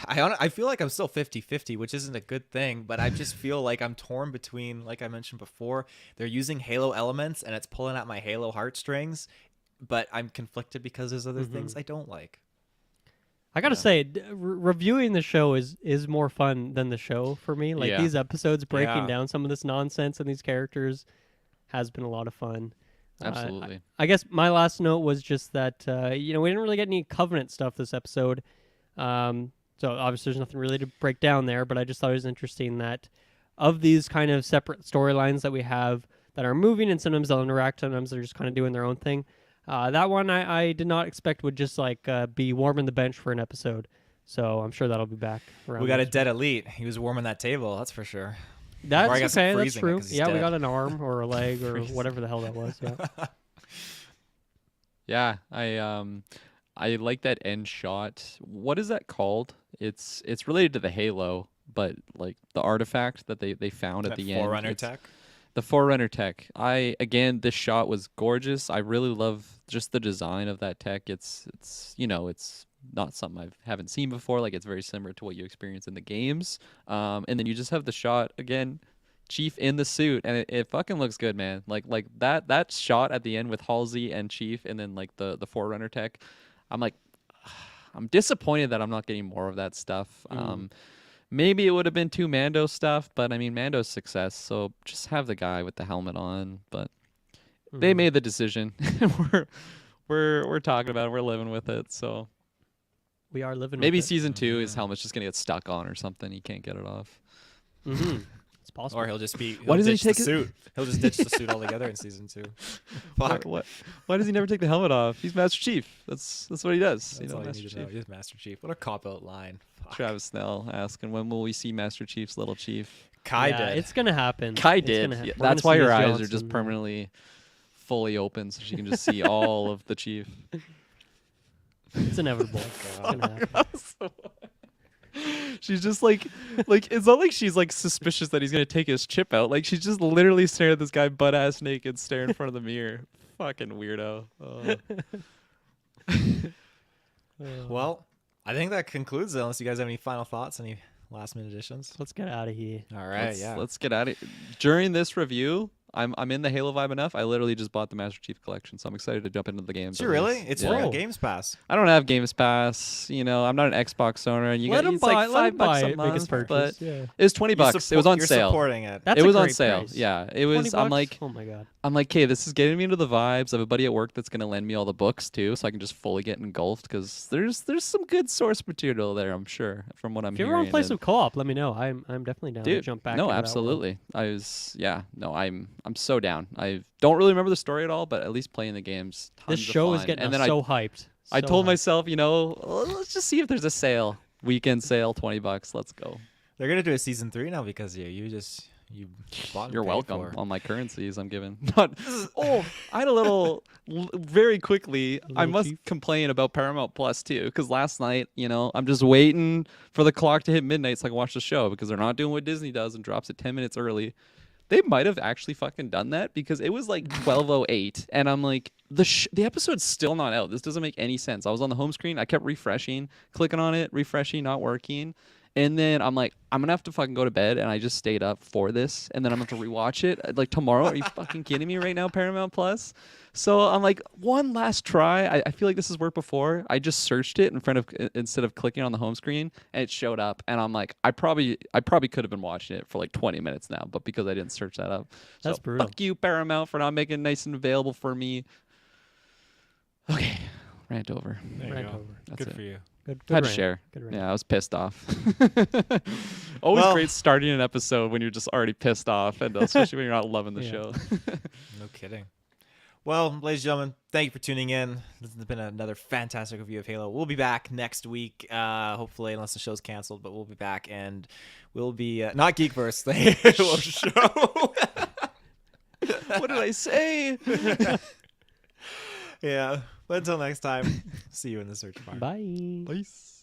I feel like I'm still 50-50, which isn't a good thing, but I just feel like I'm torn between, like I mentioned before, they're using Halo elements and it's pulling at my Halo heartstrings, but I'm conflicted because there's other things I don't like. I gotta say, reviewing the show is more fun than the show for me. Like these episodes breaking down some of this nonsense and these characters has been a lot of fun. Absolutely. I guess my last note was just that we didn't really get any Covenant stuff this episode. So obviously there's nothing really to break down there, but I just thought it was interesting that of these kind of separate storylines that we have that are moving, and sometimes they'll interact, sometimes they're just kind of doing their own thing. That one I did not expect would just like be warming the bench for an episode. So I'm sure that'll be back around. We got a dead elite. He was warming that table, that's for sure. That's Or I guess okay, that's freezing it true. 'cause he's Yeah, we dead. got an arm or a leg or whatever the hell that was. Yeah. Yeah, I like that end shot. What is that called? It's related to the Halo, but like the artifact that they found at That the end. Forerunner It's tech. The Forerunner tech. This shot was gorgeous. I really love just the design of that tech. It's it's not something I haven't seen before. Like it's very similar to what you experience in the games. And then you just have the shot again, Chief in the suit, and it fucking looks good, man. Like that shot at the end with Halsey and Chief, and then like the Forerunner tech. I'm like, I'm disappointed that I'm not getting more of that stuff. Maybe it would have been too Mando stuff, but I mean Mando's success, so just have the guy with the helmet on. But they made the decision. we're talking about it. We're living with it. So We are living maybe with it. season 2, his helmet's just gonna get stuck on or something. He can't get it off. It's possible. Or he'll just be. Why doesn't he ditch take the it- suit? He'll just ditch the suit altogether in season 2. Fuck. Why does he never take the helmet off? He's Master Chief. That's what he does. That's all you Master need to know. Chief. He's Master Chief. What a cop out line. Fuck. Travis Snell asking, when will we see Master Chief's little chief? Kai Yeah, did. it's gonna happen. Kai It's did. gonna Yeah, We're that's gonna why see her his eyes are just Johnson. permanently fully open, so she can just see all of the chief. It's inevitable. It's gonna happen. She's just like it's not like she's like suspicious that he's gonna take his chip out. Like she's just literally staring at this guy butt ass naked, staring in front of the mirror. Fucking weirdo. Well, I think that concludes it. Unless you guys have any final thoughts, any last minute additions. Let's get out of here. All right. Let's get at it. During this review, I'm in the Halo vibe enough. I literally just bought the Master Chief Collection, so I'm excited to jump into the games. So really? It's free Yeah. on Games Pass. I don't have Games Pass. You know, I'm not an Xbox owner, and Let him it's buy. like Let him $5 buy a it. month, Biggest but purchase. Yeah. it was $20. It was on You're sale. supporting it. That's It a was on great sale. price. Yeah, it was. 20 I'm bucks? like, oh my god. okay, this is getting me into the vibes. I have a buddy at work that's gonna lend me all the books too, so I can just fully get engulfed because there's some good source material there. I'm sure from what I'm If you ever hearing. want to play and- some co-op, let me know. I'm definitely down to Dude, jump back. no, into that world. absolutely. I'm so down. I don't really remember the story at all, but at least playing the games. This tons of show is fun. getting and us then so hyped. I So told hyped. myself, let's just see if there's a sale, weekend sale, $20. Let's go. They're gonna do a season 3 now because you bought and You're paid welcome for. on my currencies I'm given. Not, I had a little, very quickly, I little must chief. complain about Paramount Plus too, because last night, I'm just waiting for the clock to hit midnight so I can watch the show because they're not doing what Disney does and drops it 10 minutes early. They might have actually fucking done that because it was like 12:08 and I'm like, the episode's still not out. This doesn't make any sense. I was on the home screen. I kept refreshing, clicking on it, refreshing, not working. And then I'm like, I'm going to have to fucking go to bed. And I just stayed up for this. And then I'm going to have to rewatch it. Like tomorrow. Are you fucking kidding me right now, Paramount Plus? So I'm like, one last try. I feel like this has worked before. I just searched it instead of clicking on the home screen. And it showed up. And I'm like, I probably could have been watching it for like 20 minutes now. But because I didn't search that up. That's so brutal. Fuck you, Paramount, for not making it nice and available for me. Okay. Rant over. There you Rant go. over. That's Good it. for you. Good I had to rant. share. Good rant. Yeah, I was pissed off. Always Well- great starting an episode when you're just already pissed off, and especially when you're not loving the Yeah. show. No kidding. Well, ladies and gentlemen, thank you for tuning in. This has been another fantastic review of Halo. We'll be back next week, hopefully, unless the show's canceled, but we'll be back, and we'll be, not Geekverse, the Halo show. What did I say? Yeah. But until next time, see you in the search bar. Bye. Peace.